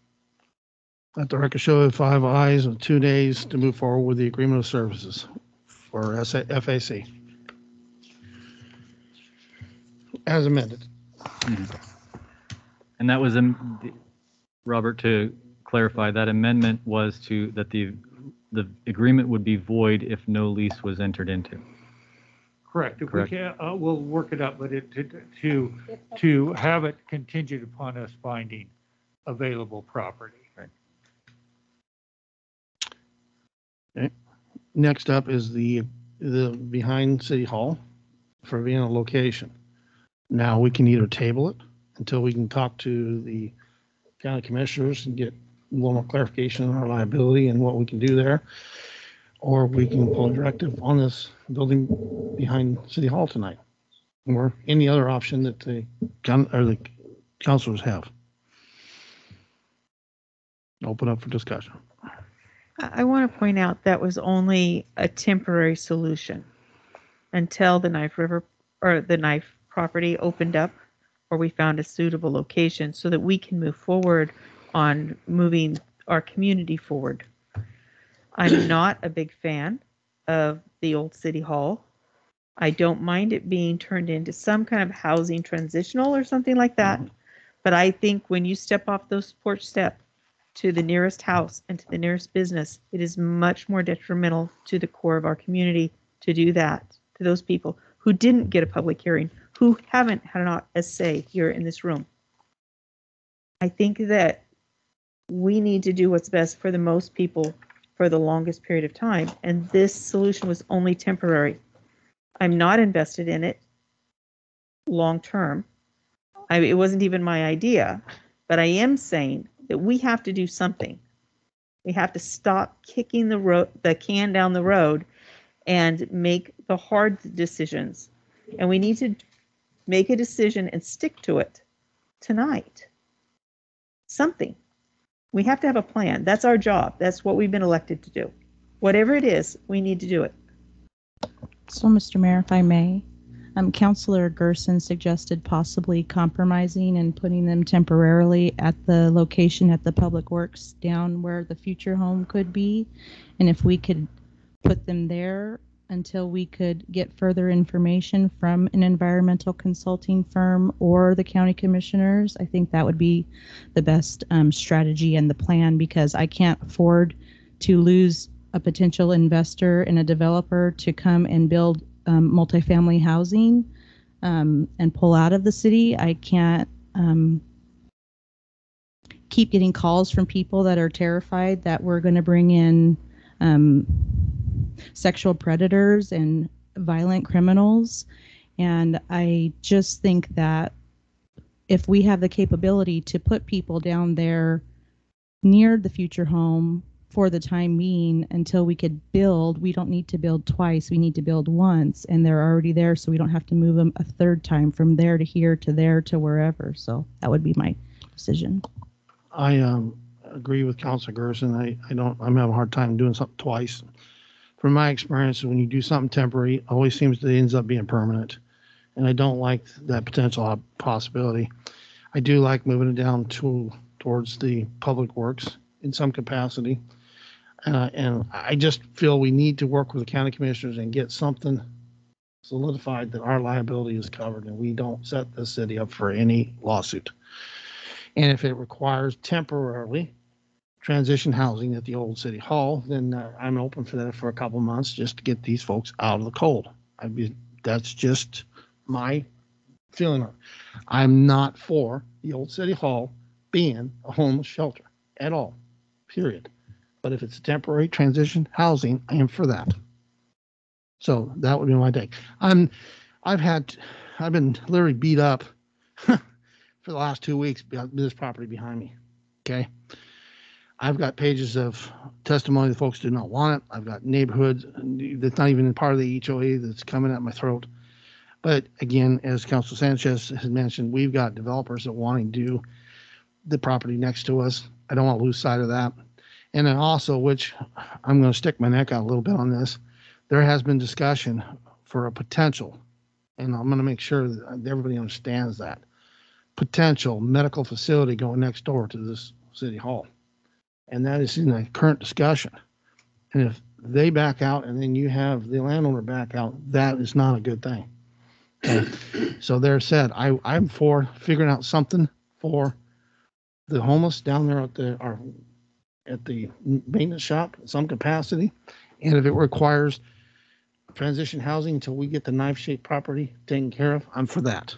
B: Let the record show 5 ayes and 2 nays to move forward with the agreement of services for FAC as amended.
A: And that was, Robert, to clarify, that amendment was that the agreement would be void if no lease was entered into.
K: Correct. If
A: Correct.
K: we can, we'll work it up, but to have it contingent upon us finding available property.
B: Next up is the behind City Hall for being a location. Now we can either table it until we can talk to the county commissioners and get a little more clarification on our liability and what we can do there, or we can pull a directive on this building behind City Hall tonight, or any other option that the councilors have. Open up for discussion.
F: I want to point out that was only a temporary solution until the Knife River or the Knife property opened up, or we found a suitable location so that we can move forward on moving our community forward. I'm not a big fan of the old City Hall. I don't mind it being turned into some kind of housing transitional or something like that. But I think when you step off those porch steps to the nearest house and to the nearest business, it is much more detrimental to the core of our community to do that, to those people who didn't get a public hearing, who haven't had a say here in this room. I think that we need to do what's best for the most people for the longest period of time, and this solution was only temporary. I'm not invested in it long term. It wasn't even my idea, but I am saying that we have to do something. We have to stop kicking the can down the road and make the hard decisions. And we need to make a decision and stick to it tonight. Something. We have to have a plan. That's our job. That's what we've been elected to do. Whatever it is, we need to do it.
G: So, Mr. Mayor, if I may, Councilor Gerson suggested possibly compromising and putting them temporarily at the location at the Public Works down where the future home could be. And if we could put them there until we could get further information from an environmental consulting firm or the county commissioners, I think that would be the best strategy and the plan, because I can't afford to lose a potential investor and a developer to come and build multifamily housing and pull out of the city. I can't keep getting calls from people that are terrified that we're going to bring in sexual predators and violent criminals. And I just think that if we have the capability to put people down there near the future home for the time being until we could build, we don't need to build twice, we need to build once, and they're already there, so we don't have to move them a third time from there to here to there to wherever. So that would be my decision.
B: I agree with Councilor Gerson. I'm having a hard time doing something twice. From my experience, when you do something temporary, it always seems to ends up being permanent. And I don't like that potential possibility. I do like moving it down towards the Public Works in some capacity. And I just feel we need to work with the county commissioners and get something solidified that our liability is covered and we don't set the city up for any lawsuit. And if it requires temporarily transition housing at the old City Hall, then I'm open for that for a couple months just to get these folks out of the cold. That's just my feeling on it. I'm not for the old City Hall being a homeless shelter at all, period. But if it's a temporary transition housing, I am for that. So that would be my take. I've been literally beat up for the last 2 weeks about this property behind me. Okay. I've got pages of testimony that folks do not want it. I've got neighborhoods that's not even part of the HOA that's coming at my throat. But again, as Councilor Sanchez has mentioned, we've got developers that want to do the property next to us. I don't want to lose sight of that. And then also, which I'm going to stick my neck out a little bit on this, there has been discussion for a potential, and I'm going to make sure that everybody understands that, potential medical facility going next door to this city hall. And that is in the current discussion. And if they back out and then you have the landowner back out, that is not a good thing. Okay. So there said, I'm for figuring out something for the homeless down there at the maintenance shop in some capacity. And if it requires transition housing until we get the knife-shaped property taken care of, I'm for that.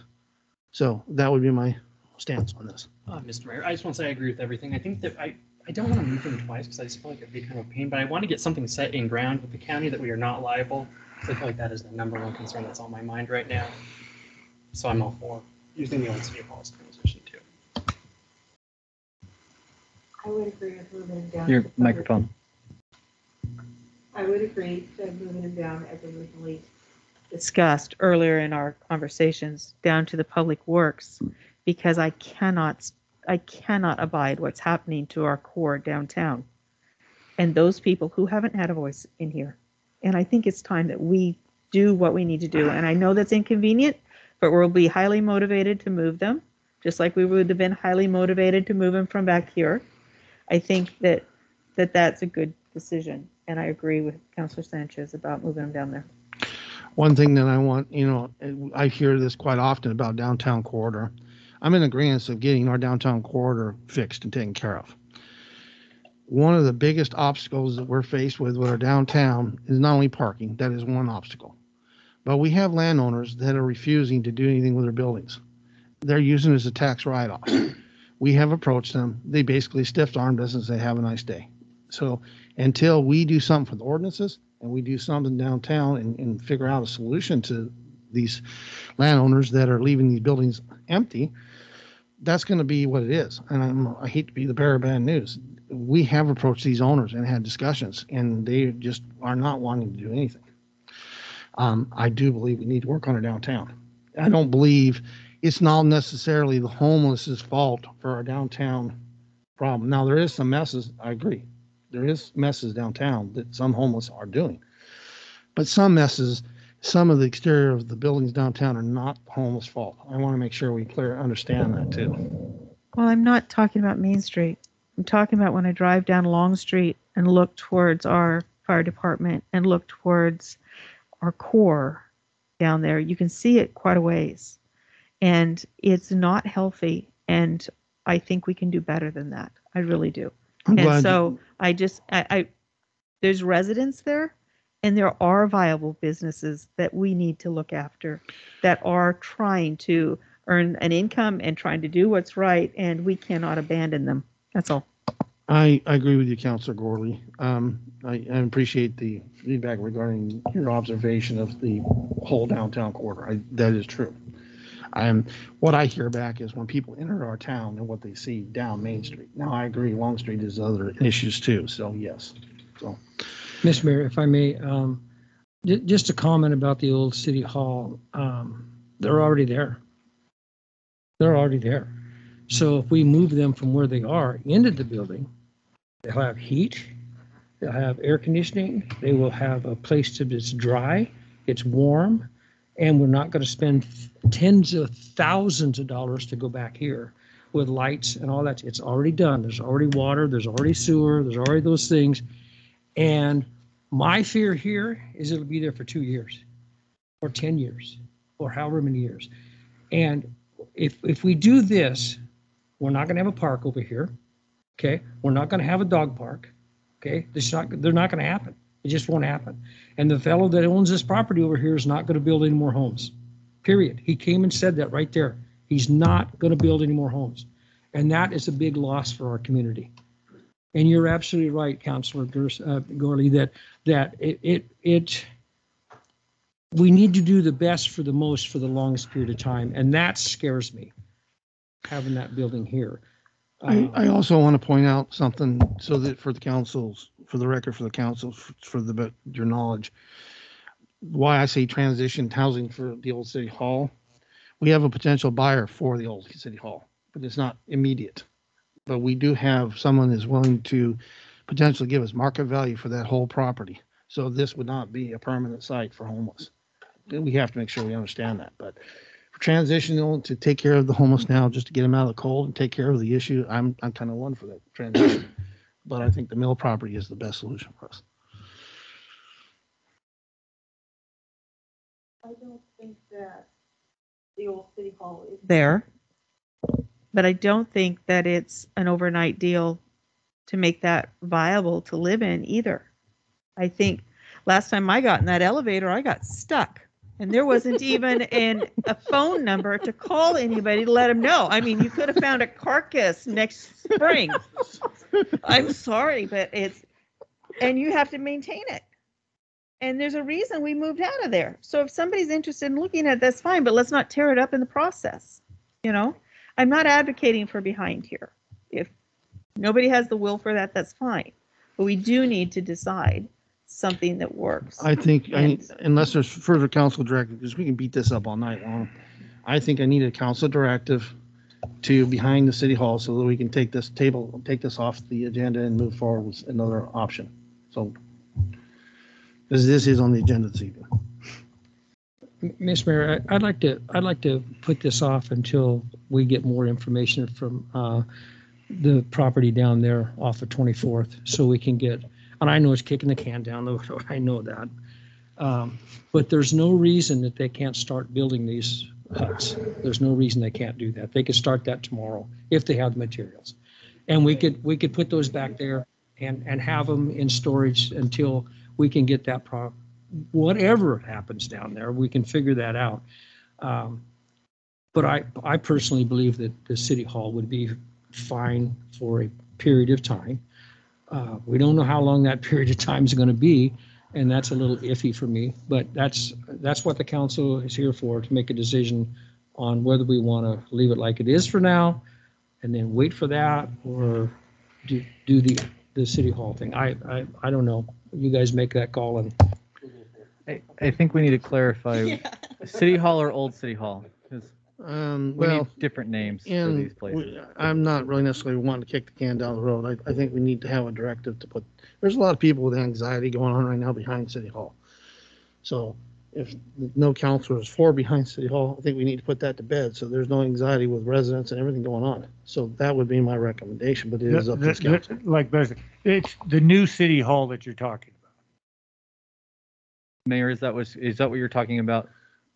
B: So that would be my stance on this.
H: Mr. Mayor, I just want to say I agree with everything. I think that I don't want to move them twice because I just feel like it'd be kind of a pain, but I want to get something set in ground with the county that we are not liable. So I feel like that is the number one concern that's on my mind right now. So I'm all for using the old city hall as transition too.
M: I would agree with moving them down.
A: Your microphone.
M: I would agree to moving them down as originally
F: Discussed earlier in our conversations down to the public works, because I cannot abide what's happening to our core downtown and those people who haven't had a voice in here. And I think it's time that we do what we need to do. And I know that's inconvenient, but we'll be highly motivated to move them, just like we would have been highly motivated to move them from back here. I think that's a good decision. And I agree with Councilor Sanchez about moving them down there.
B: One thing that I want, I hear this quite often about downtown corridor. I'm in agreement of getting our downtown corridor fixed and taken care of. One of the biggest obstacles that we're faced with our downtown is not only parking, that is one obstacle, but we have landowners that are refusing to do anything with their buildings. They're using it as a tax write-off. We have approached them. They basically stiff-armed us and say, have a nice day. So until we do something for the ordinances and we do something downtown and figure out a solution to these landowners that are leaving these buildings empty, that's going to be what it is. And I hate to be the bearer of bad news. We have approached these owners and had discussions, and they just are not wanting to do anything. I do believe we need to work on our downtown. I don't believe it's not necessarily the homeless's fault for our downtown problem. Now, there is some messes. I agree. There is messes downtown that some homeless are doing. But some messes, some of the exterior of the buildings downtown are not the homeless fault. I want to make sure we understand that too.
F: Well, I'm not talking about Main Street. I'm talking about when I drive down Long Street and look towards our fire department and look towards our core down there. You can see it quite a ways. And it's not healthy. And I think we can do better than that. I really do. And so there's residents there, and there are viable businesses that we need to look after that are trying to earn an income and trying to do what's right, and we cannot abandon them. That's all.
B: I agree with you, Councilor Gorley. I appreciate the feedback regarding your observation of the whole downtown corridor. That is true. What I hear back is when people enter our town and what they see down Main Street. Now, I agree, Long Street has other issues too. So yes. So,
D: Mr. Mayor, if I may, just a comment about the old city hall. They're already there. They're already there. So if we move them from where they are into the building, they'll have heat, they'll have air conditioning, they will have a place that's dry, it's warm, and we're not going to spend tens of thousands of dollars to go back here with lights and all that. It's already done. There's already water, there's already sewer, there's already those things. And my fear here is it'll be there for 2 years or 10 years or however many years. And if we do this, we're not going to have a park over here. Okay. We're not going to have a dog park. Okay. They're not going to happen. It just won't happen. And the fellow that owns this property over here is not going to build any more homes. Period. He came and said that right there. He's not going to build any more homes. And that is a big loss for our community. And you're absolutely right, Councilor Gorley, that we need to do the best for the most for the longest period of time. And that scares me, having that building here.
B: I also want to point out something so that for the councils, for the record, for the council, for your knowledge, why I say transition housing for the old city hall. We have a potential buyer for the old city hall, but it's not immediate. but we do have someone is willing to potentially give us market value for that whole property. So this would not be a permanent site for homeless. We have to make sure we understand that. But for transitional to take care of the homeless now, just to get them out of the cold and take care of the issue, I'm kind of one for that transition. But I think the mill property is the best solution for us.
F: I don't think that the old city hall is there, but I don't think that it's an overnight deal to make that viable to live in either. I think last time I got in that elevator, I got stuck. And there wasn't even a phone number to call anybody to let them know. I mean, you could have found a carcass next spring. I'm sorry, but and you have to maintain it. And there's a reason we moved out of there. So if somebody's interested in looking at it, that's fine, but let's not tear it up in the process. You know, I'm not advocating for behind here. If nobody has the will for that, that's fine. But we do need to decide something that works.
B: I think, unless there's further council directive, because we can beat this up all night long, I think I need a council directive to behind the city hall so that we can take this off the agenda and move forward with another option. So, because this is on the agenda this evening.
D: Ms. Mayor, I'd like to put this off until we get more information from the property down there off of 24th, so we can get. And I know it's kicking the can down the road. I know that. But there's no reason that they can't start building these huts. There's no reason they can't do that. They could start that tomorrow if they have the materials. And we could put those back there and have them in storage until we can get that whatever happens down there, we can figure that out. But I personally believe that the city hall would be fine for a period of time. We don't know how long that period of time is going to be, and that's a little iffy for me. But that's what the council is here for, to make a decision on whether we want to leave it like it is for now, and then wait for that, or do the city hall thing. I don't know. You guys make that call. And
A: I think we need to clarify, city hall or old city hall, because we need different names for these places.
B: I'm not really necessarily wanting to kick the can down the road. I think we need to have a directive to put. There's a lot of people with anxiety going on right now behind City Hall. So if no councilor is for behind City Hall, I think we need to put that to bed so there's no anxiety with residents and everything going on. So that would be my recommendation, but it is up to this council.
K: Like basically, it's the new city hall that you're talking about.
A: Mayor, is that what you're talking about?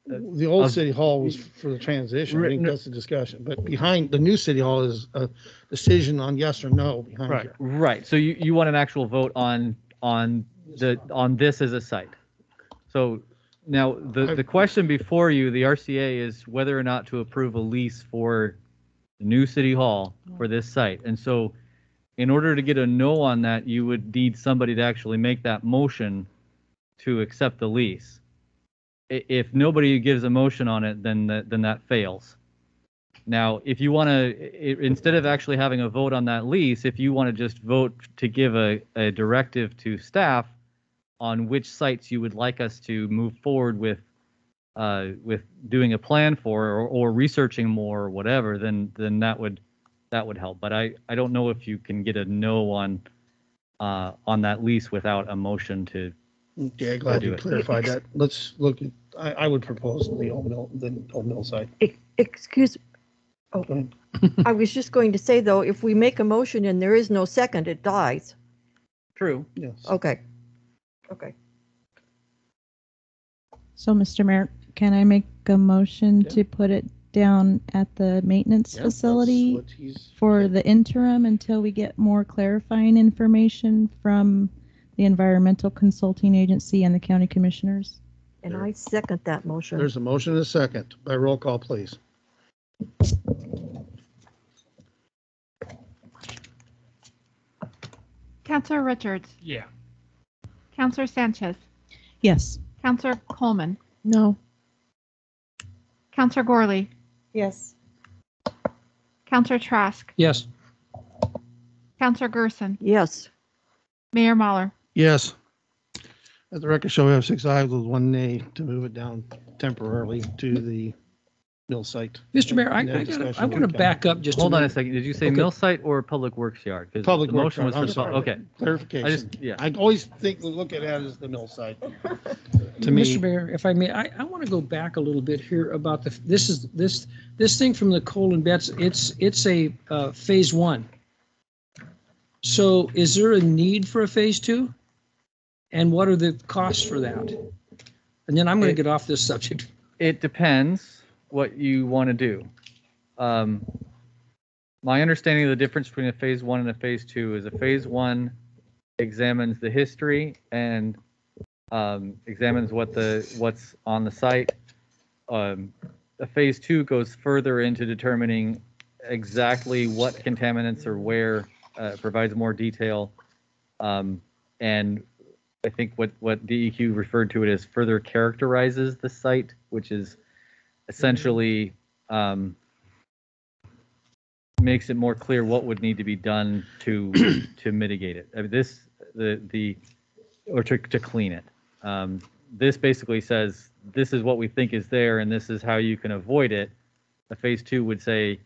B: The old city hall was for the transition. I think that's the discussion. But behind the new city hall is a decision on yes or no behind here.
A: Right. So you want an actual vote on this as a site. So now the question before you, the RCA, is whether or not to approve a lease for the new city hall for this site. And so in order to get a no on that, you would need somebody to actually make that motion to accept the lease. If nobody gives a motion on it, then that fails. Now, if you want to, instead of actually having a vote on that lease, if you want to just vote to give a directive to staff on which sites you would like us to move forward with doing a plan for, or researching more or whatever, then that would help. But I don't know if you can get a no on that lease without a motion to.
B: Okay, glad you clarified that. Let's look at, I would propose the old mill site.
I: Excuse, I was just going to say, though, if we make a motion and there is no second, it dies.
A: True.
B: Yes.
I: Okay.
G: So, Mr. Mayor, can I make a motion to put it down at the maintenance facility for the interim until we get more clarifying information from the Environmental Consulting Agency and the county commissioners?
I: And I second that motion.
B: There's a motion and a second. By roll call, please.
L: Councilor Richards.
H: Yeah.
L: Councilor Sanchez.
G: Yes.
L: Councilor Coleman.
C: No.
L: Councilor Gorley.
F: Yes.
L: Councilor Trask.
D: Yes.
L: Councilor Gerson.
I: Yes.
L: Mayor Mahler.
B: Yes. At the record show, we have 6 ayes with 1 nay to move it down temporarily to the mill site.
D: Mr. Mayor,
B: And that discussion
D: I want to
B: with
D: back up just
A: Hold
D: a
A: on a
D: minute.
A: second. Did you say
D: Okay.
A: mill site or public works yard? 'Cause
B: Public
A: the
B: works
A: motion was
B: yard,
A: for
B: I'm
A: the,
B: sorry.
A: okay.
B: Clarification.
A: Yeah.
B: I always look at it as the mill site. To
D: Mr.
B: me,
D: Mayor, if I may, I want to go back a little bit here about this thing from the Cole and Betts. It's a phase one. So is there a need for a phase two? And what are the costs for that? And then I'm going to get off this subject.
A: It depends what you want to do. My understanding of the difference between a phase one and a phase two is a phase one examines the history and examines what's on the site. A phase two goes further into determining exactly what contaminants are where, provides more detail, and I think what DEQ referred to it as further characterizes the site, which is essentially makes it more clear what would need to be done to mitigate it. I mean, to clean it. This basically says this is what we think is there, and this is how you can avoid it. A phase two would say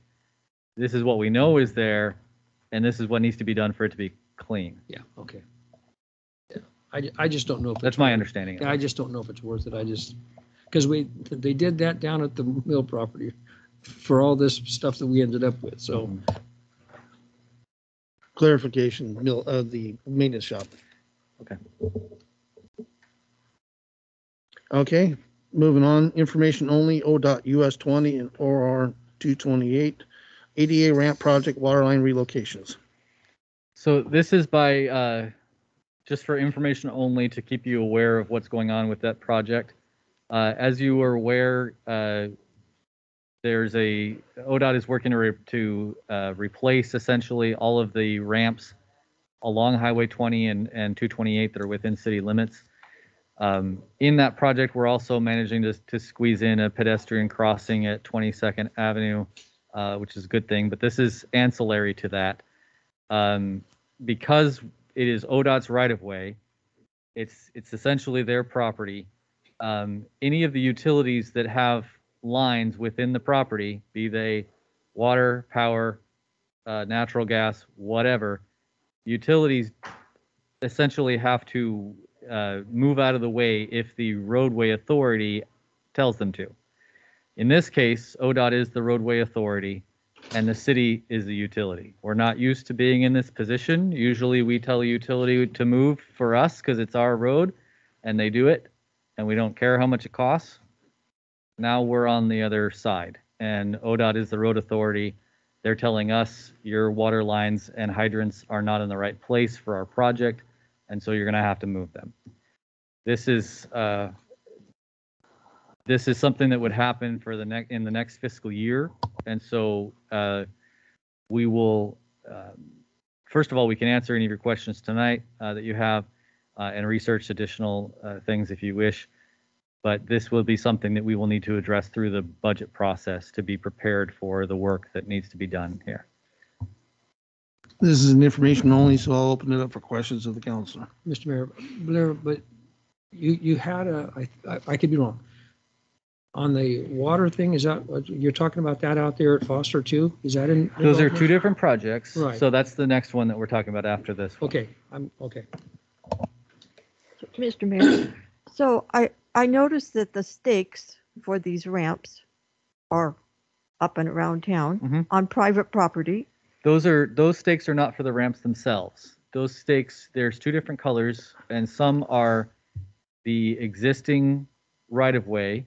A: this is what we know is there, and this is what needs to be done for it to be clean.
D: Yeah, okay. Yeah, I just don't know if
A: That's my understanding.
D: Yeah, I just don't know if it's worth it. Because they did that down at the mill property for all this stuff that we ended up with, so.
B: clarification, the maintenance shop.
A: Okay.
B: Okay, moving on, information only, ODOT US 20 and OR 228, ADA ramp project waterline relocations.
A: So this is by, just for information only to keep you aware of what's going on with that project. As you are aware, ODOT is working to replace essentially all of the ramps along Highway 20 and 228 that are within city limits. In that project, we're also managing to squeeze in a pedestrian crossing at 22nd Avenue, which is a good thing, but this is ancillary to that. Because it is ODOT's right-of-way, it's essentially their property. Any of the utilities that have lines within the property, be they water, power, natural gas, whatever, utilities essentially have to move out of the way if the roadway authority tells them to. In this case, ODOT is the roadway authority and the city is the utility. We're not used to being in this position. Usually we tell a utility to move for us because it's our road and they do it and we don't care how much it costs. Now we're on the other side and ODOT is the road authority. They're telling us your water lines and hydrants are not in the right place for our project, and so you're going to have to move them. This is something that would happen for in the next fiscal year, and so we will. First of all, we can answer any of your questions tonight that you have, and research additional things if you wish. But this will be something that we will need to address through the budget process to be prepared for the work that needs to be done here.
B: This is an information only, so I'll open it up for questions of the council.
D: Mr. Mayor, Blair, but you had I could be wrong. On the water thing, is that what you're talking about that out there at Foster too? Is that in?
A: Those are two different projects.
D: Right.
A: So that's the next one that we're talking about after this one.
D: Okay, I'm okay.
I: Mr. Mayor, so I noticed that the stakes for these ramps are up and around town on private property.
A: Those stakes are not for the ramps themselves. Those stakes, there's two different colors, and some are the existing right-of-way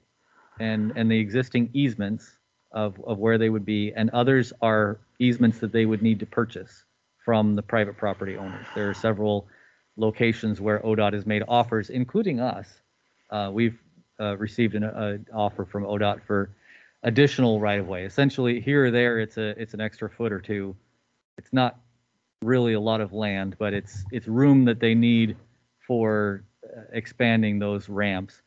A: and the existing easements of where they would be, and others are easements that they would need to purchase from the private property owners. There are several locations where ODOT has made offers, including us. We've received an offer from ODOT for additional right-of-way. Essentially, here or there, it's an extra foot or two. It's not really a lot of land, but it's room that they need for expanding those ramps.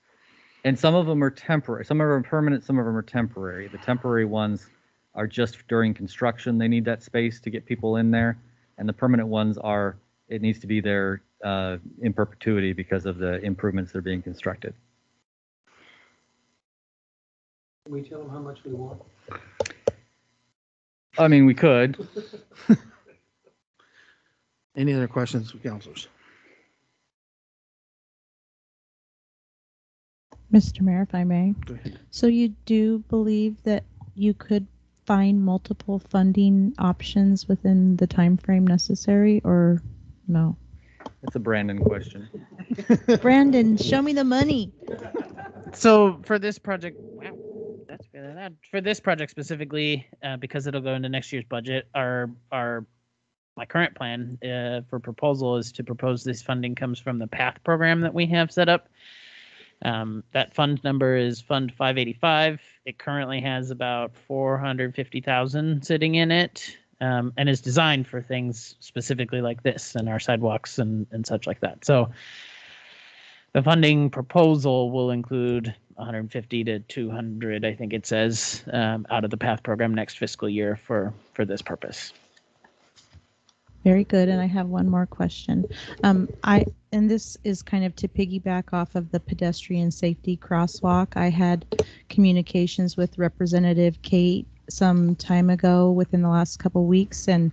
A: And some of them are temporary. Some of them are permanent. Some of them are temporary. The temporary ones are just during construction. They need that space to get people in there. And the permanent ones are, it needs to be there in perpetuity because of the improvements that are being constructed.
D: Can we tell them how much we want?
A: I mean, we could.
B: Any other questions from councilors?
G: Mr. Mayor, if I may.
B: Go ahead.
G: So you do believe that you could find multiple funding options within the time frame necessary, or no?
A: That's a Brandon question.
G: Brandon, show me the money.
N: So for this project, wow, that's really loud. For this project specifically, because it'll go into next year's budget, my current plan for proposal is to propose this funding comes from the PATH program that we have set up. That fund number is Fund 585. It currently has about 450,000 sitting in it, and is designed for things specifically like this and our sidewalks and such like that. So the funding proposal will include 150 to 200, I think it says, out of the PATH program next fiscal year for this purpose.
G: Very good. And I have one more question. And this is kind of to piggyback off of the pedestrian safety crosswalk. I had communications with Representative Kate some time ago within the last couple weeks, and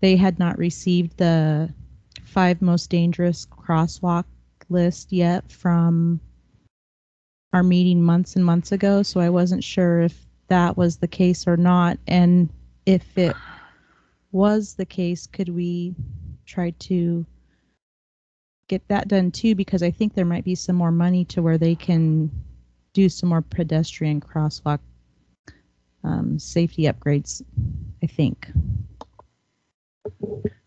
G: they had not received the 5 most dangerous crosswalk list yet from our meeting months and months ago. So I wasn't sure if that was the case or not. And if it was the case, could we try to get that done too? Because I think there might be some more money to where they can do some more pedestrian crosswalk safety upgrades, I think.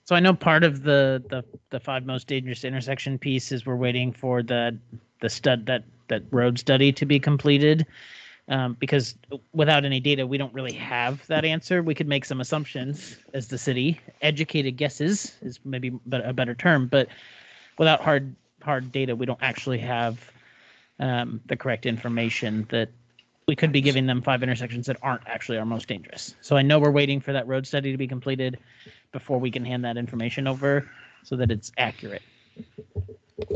N: So I know part of the 5 most dangerous intersection piece is we're waiting for that road study to be completed. Because without any data, we don't really have that answer. We could make some assumptions as the city. Educated guesses is maybe a better term, but without hard data, we don't actually have the correct information that we could be giving them 5 intersections that aren't actually our most dangerous. So I know we're waiting for that road study to be completed before we can hand that information over so that it's accurate.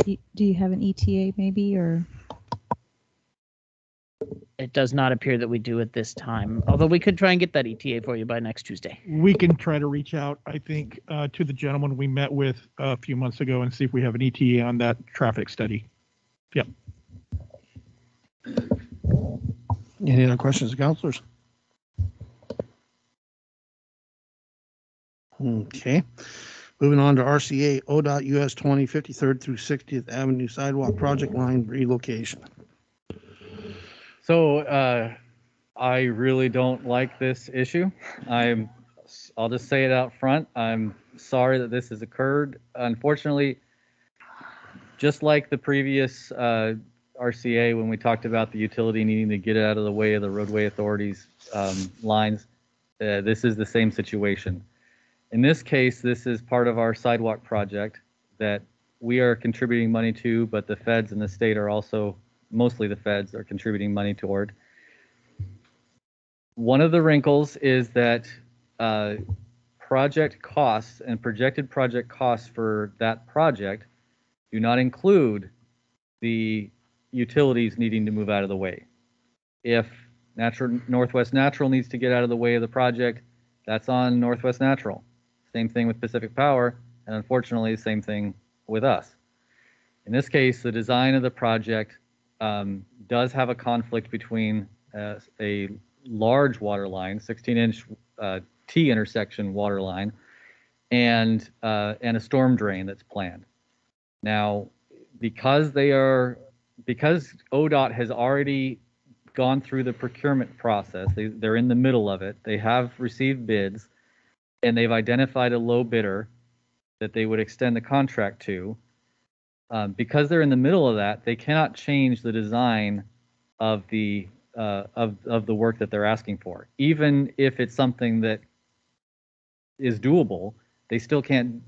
G: Do you have an ETA maybe, or?
N: It does not appear that we do at this time, although we could try and get that ETA for you by next Tuesday.
J: We can try to reach out, I think, to the gentleman we met with a few months ago and see if we have an ETA on that traffic study. Yep.
B: Any other questions, councilors? Okay. Moving on to RCA ODOT US 20 53rd through 60th Avenue Sidewalk Project Line Relocation.
A: So I really don't like this issue. I'll just say it out front. I'm sorry that this has occurred. Unfortunately, just like the previous RCA, when we talked about the utility needing to get out of the way of the roadway authorities' lines, this is the same situation. In this case, this is part of our sidewalk project that we are contributing money to, but the feds and the state are also, mostly the feds, are contributing money toward. One of the wrinkles is that project costs and projected project costs for that project do not include the utilities needing to move out of the way. If Northwest Natural needs to get out of the way of the project, that's on Northwest Natural. Same thing with Pacific Power, and unfortunately, the same thing with us. In this case, the design of the project does have a conflict between a large water line, 16-inch T intersection water line, and a storm drain that's planned. Now, because ODOT has already gone through the procurement process, they're in the middle of it. They have received bids, and they've identified a low bidder that they would extend the contract to. Because they're in the middle of that, they cannot change the design of the work that they're asking for. Even if it's something that is doable, they still can't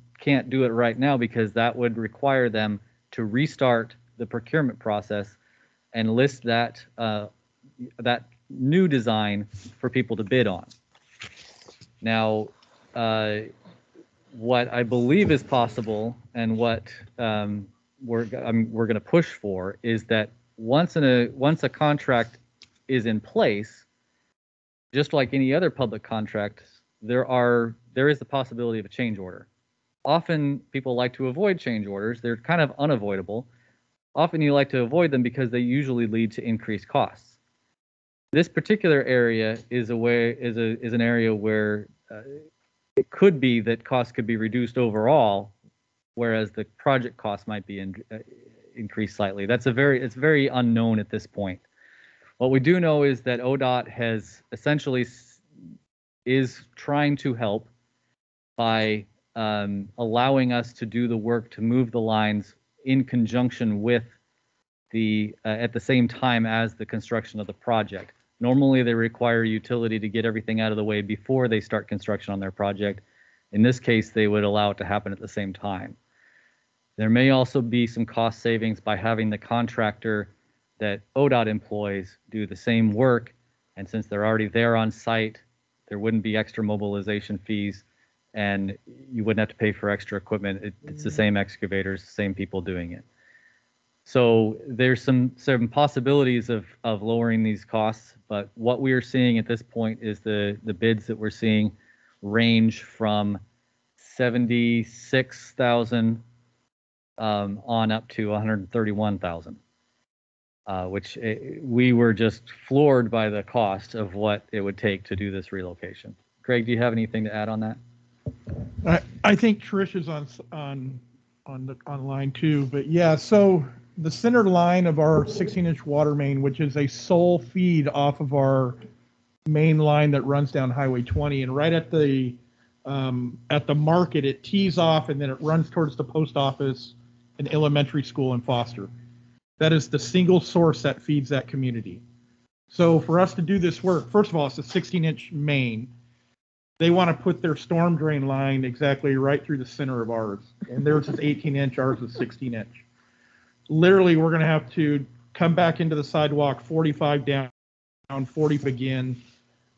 A: do it right now because that would require them to restart the procurement process and list that new design for people to bid on. Now, what I believe is possible and what we're going to push for is that once a contract is in place, just like any other public contract, there is the possibility of a change order. Often people like to avoid change orders. They're kind of unavoidable. Often you like to avoid them because they usually lead to increased costs. This particular area is an area where it could be that costs could be reduced overall, whereas the project cost might be increased slightly. It's very unknown at this point. What we do know is that ODOT has essentially is trying to help by allowing us to do the work to move the lines in conjunction with at the same time as the construction of the project. Normally, they require utility to get everything out of the way before they start construction on their project. In this case, they would allow it to happen at the same time. There may also be some cost savings by having the contractor that ODOT employs do the same work, and since they're already there on site, there wouldn't be extra mobilization fees, and you wouldn't have to pay for extra equipment. It's the same excavators, same people doing it. So there's some possibilities of lowering these costs, but what we are seeing at this point is the bids that we're seeing range from $76,000 on up to $131,000, which we were just floored by the cost of what it would take to do this relocation. Greg, do you have anything to add on that?
J: I think Trish is on line too, but yeah, so the center line of our 16-inch water main, which is a sole feed off of our main line that runs down Highway 20, and right at the market, it tees off and then it runs towards the post office and elementary school in Foster. That is the single source that feeds that community. So for us to do this work, first of all, it's a 16-inch main. They want to put their storm drain line exactly right through the center of ours. And theirs is 18-inch, ours is 16-inch. Literally, we're going to have to come back into the sidewalk, 45 down, 40 again,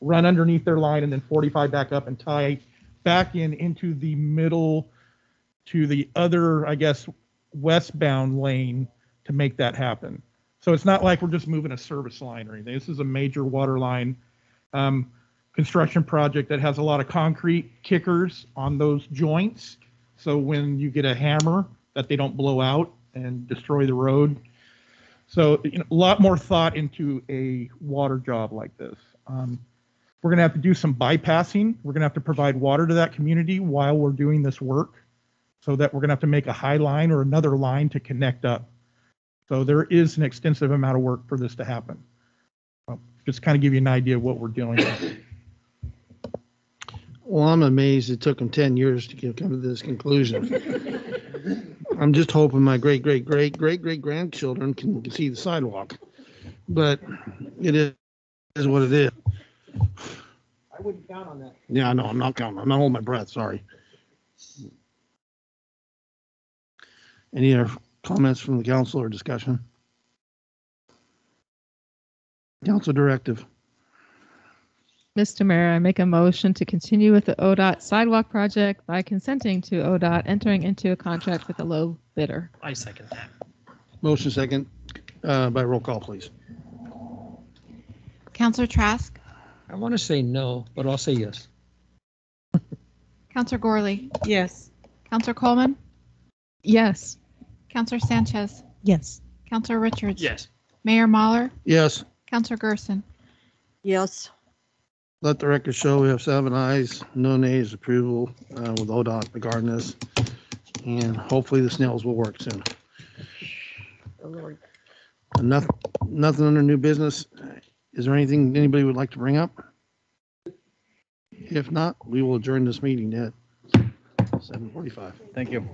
J: run underneath their line, and then 45 back up and tie back into the middle to the other, I guess, westbound lane to make that happen. So it's not like we're just moving a service line or anything. This is a major water line construction project that has a lot of concrete kickers on those joints. So when you get a hammer, that they don't blow out and destroy the road. So a lot more thought into a water job like this. We're going to have to do some bypassing. We're going to have to provide water to that community while we're doing this work, so that we're going to have to make a high line or another line to connect up. So there is an extensive amount of work for this to happen. Just kind of give you an idea of what we're dealing with.
B: Well, I'm amazed it took them 10 years to come to this conclusion. I'm just hoping my great-great-great-great-great-grandchildren can see the sidewalk. But it is what it is.
D: I wouldn't count on that.
B: Yeah, I know. I'm not counting. I'm not holding my breath. Sorry. Any other comments from the council or discussion? Council directive.
C: Mr. Mayor, I make a motion to continue with the ODOT sidewalk project by consenting to ODOT entering into a contract with a low bidder.
H: I second that.
B: Motion second by roll call, please.
L: Counselor Trask,
D: I want to say no, but I'll say yes.
L: Counselor Gorley,
F: Yes.
L: Counselor Coleman,
C: Yes.
L: Counselor Sanchez,
G: Yes.
L: Counselor Richards.
H: Yes.
L: Mayor Mahler,
B: Yes.
L: Counselor Gerson.
I: Yes.
B: Let the record show we have 7 ayes, no nays, approval with ODOT regarding this. And hopefully the snails will work soon.
I: Oh, Lord.
B: Nothing under new business. Is there anything anybody would like to bring up? If not, we will adjourn this meeting at 7:45.
A: Thank you.